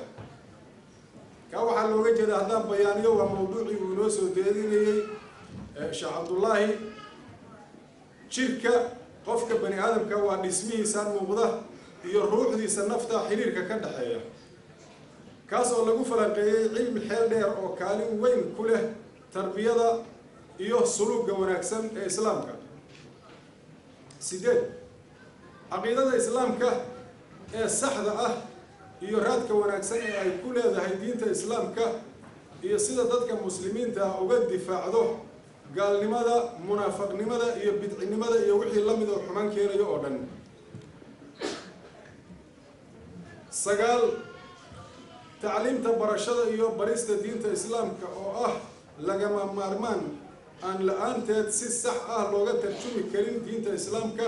ka waxaa looga jeeda haddaan bayaaniyo waa mawduucii uu inoo soo deedinayey sheekh cabdullaahi. jirka qofka bani aadamka waa dhismihiisaan muuqda iyo ruuxdiisa nafta xiriirka ka dhexeeya kaas oo lagu falanqeeyey cilmi xeel dheer oo kaalin weyn ku leh tarbiyada iyo suluugga wanaagsan ee islaamka. 8 caqiidada islaamka ee saxda ah iyo raadka wanaagsan ee ay ku leedahay diinta islaamka iyo sida dadka muslimiinta ah uga difaacdo gaalnimada, munaafaqnimada iyo bidcinimada iyo wixii la mid oo xumaan keenayo oo dhan. 9 tacliimta barashada iyo barista diinta islaamka oo ah lagama maarmaan aan la-aanteed si sax ah looga tarjumi karin diinta islaamka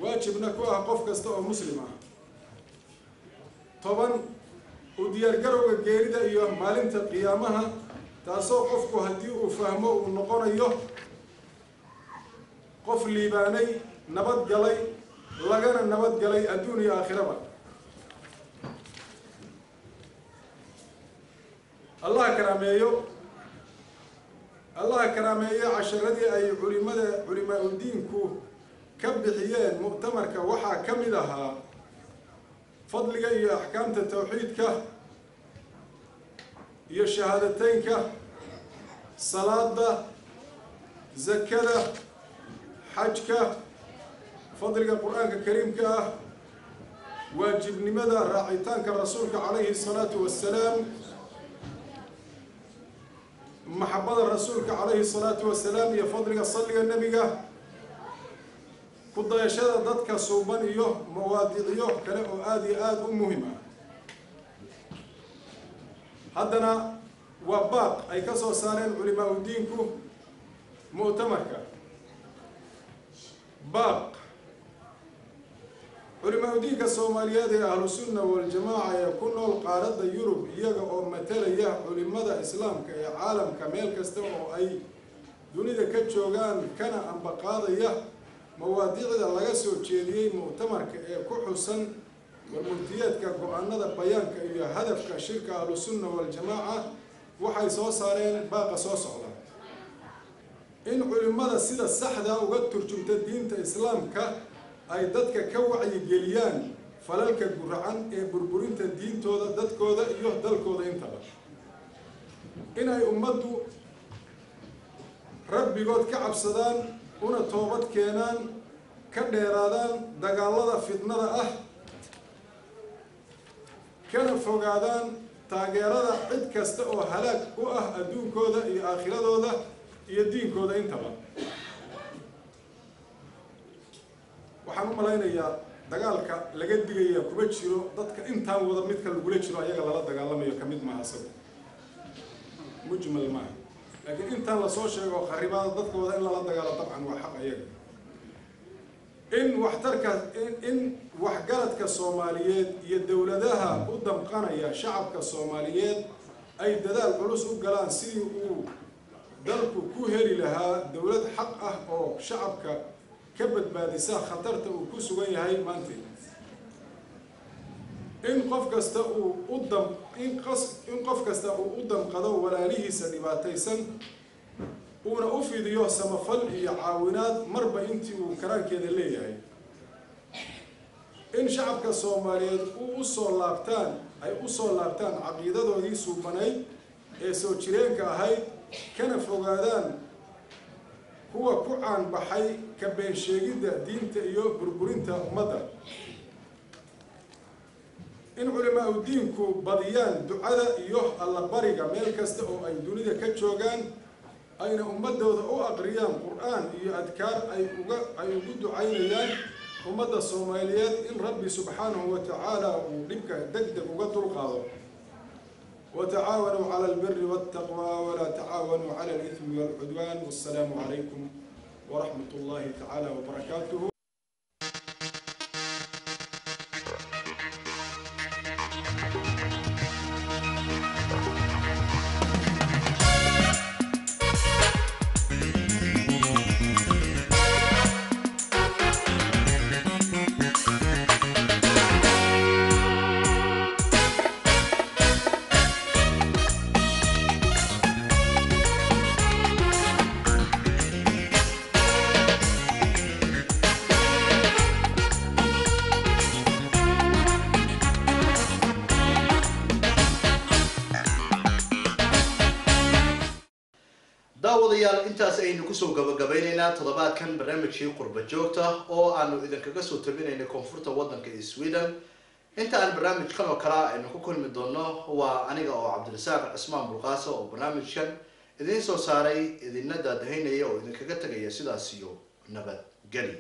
waajibna ku ah qof kasta oo muslim ah. 10 u diyaargarowga geerida iyo maalinta qiyaamaha taasoo qofku haddii uu fahmo uu noqonayo qof liibaanay nabadgalay lagana nabadgalay adduun iyo aakhiraba. allaha karaameeyo casharadii ay culimaa udiinku ka bixiyeen mu'tamarka waxaa ka mid ahaa fadliga iyo axkaamta tawxiidka iyo shahaadateynka, salaada, zakada, xajka, fadliga qur-aanka kariimka ah, waajibnimada raacitaanka rasuulka calayhi salaatu wassalaam, maxabada rasuulka calayhi salaatu wassalaam iyo fadliga salliga nebiga, ku dayashada dadka suuban iyo mawaadicyo kale oo aada iyo aada u muhim ah. haddana waa baaq ay ka soo saareen culimaa udiinku mu'tamarka. baaq culimaa udiinka soomaaliyeed ee ahlu sunna waljamaaca ee ku nool qaaradda yurub iyaga oo matalaya culimada islaamka ee caalamka meel kasta oo ay dunida ka joogaan kana ambaqaadaya mawaadiicda laga soo jeediyey mu'tamarka ee ku xusan warmurtiyeedka go-aanada bayaanka iyo hadafka shirka ahlu sunna waljamaaca waxay soo saareen baaqa soo socda: in culimada sida saxda uga turjumta diinta islaamka ay dadka ka wacyigeliyaan falalka guracan ee burburinta diintooda, dadkooda iyo dalkooda intaba. inay ummaddu rabbigood ka cabsadaan una toobad keenaan كديرادان دقالة فتنة كان فوقادان taageerada cid kasta oo halaag u ah adduunkooda iyo aakhiraddooda iyo diinkooda intaba waxaan u malaynayaa dagaalka laga digaya kuma jiro dadka intaan wada midka lagula jiro ayaga lala dagaalamayo ka mid maaha asaga mujmal maaha laakiin intaan lasoo sheego kharibaada dadkooda in lala dagaalo dabcan waa xaq ayaga in waxgaradka Soomaaliyeed iyo dawladaha u damqanaya shacabka Soomaaliyeed ay dadaal culus u galaan sidii uu dalku ku heli lahaa dawlad xaq ah oo shacabka ka badbaadisa khatarta uu ku sugan yahay maanta in qof kasta uu u damqado walaalihiisa dhibaataysan una u fidiyo samafal iyo caawinaad marba intii uu karaankeeda leeyahay in shacabka Soomaaliyeed ay u soo laabtaan caqiidadoodii suubanayd ee soo jireenka ahayd kana fogaadaan kuwa ku caan baxay ka been sheegidda diinta iyo burburinta ummadda in culamaa u diinku badiyaan ducada iyo alla bariga meel kasta oo ay dunida ka joogaan ayna ummadooda u aqriyaan qur'aan iyo adkaar ay ugu ducaynayaan ummadda Soomaaliyeed in Rabbi subhanahu wa ta'ala uu dhibka degdeg uga dulqaado وتعاونوا على البر والتقوى ولا تعاونوا على الإثم والعدوان والسلام عليكم ورحمة الله تعالى وبركاته. daawadayaal intaas aynu ku soo gabagabeynayna toddobaadkan barnaamijkii qurba joogta oo aanu idinkaga soo tabinayna koonfurta waddanka Sweden inta aan barnaamijkan oo kala aynu ku kulmi doono waa aniga oo Cabdirasaaq Cismaan Bulqaaso oo barnaamijkan idin soo saaray idinna daadahaynaya oo idinkaga tagaya sidaas iyo nabad geli.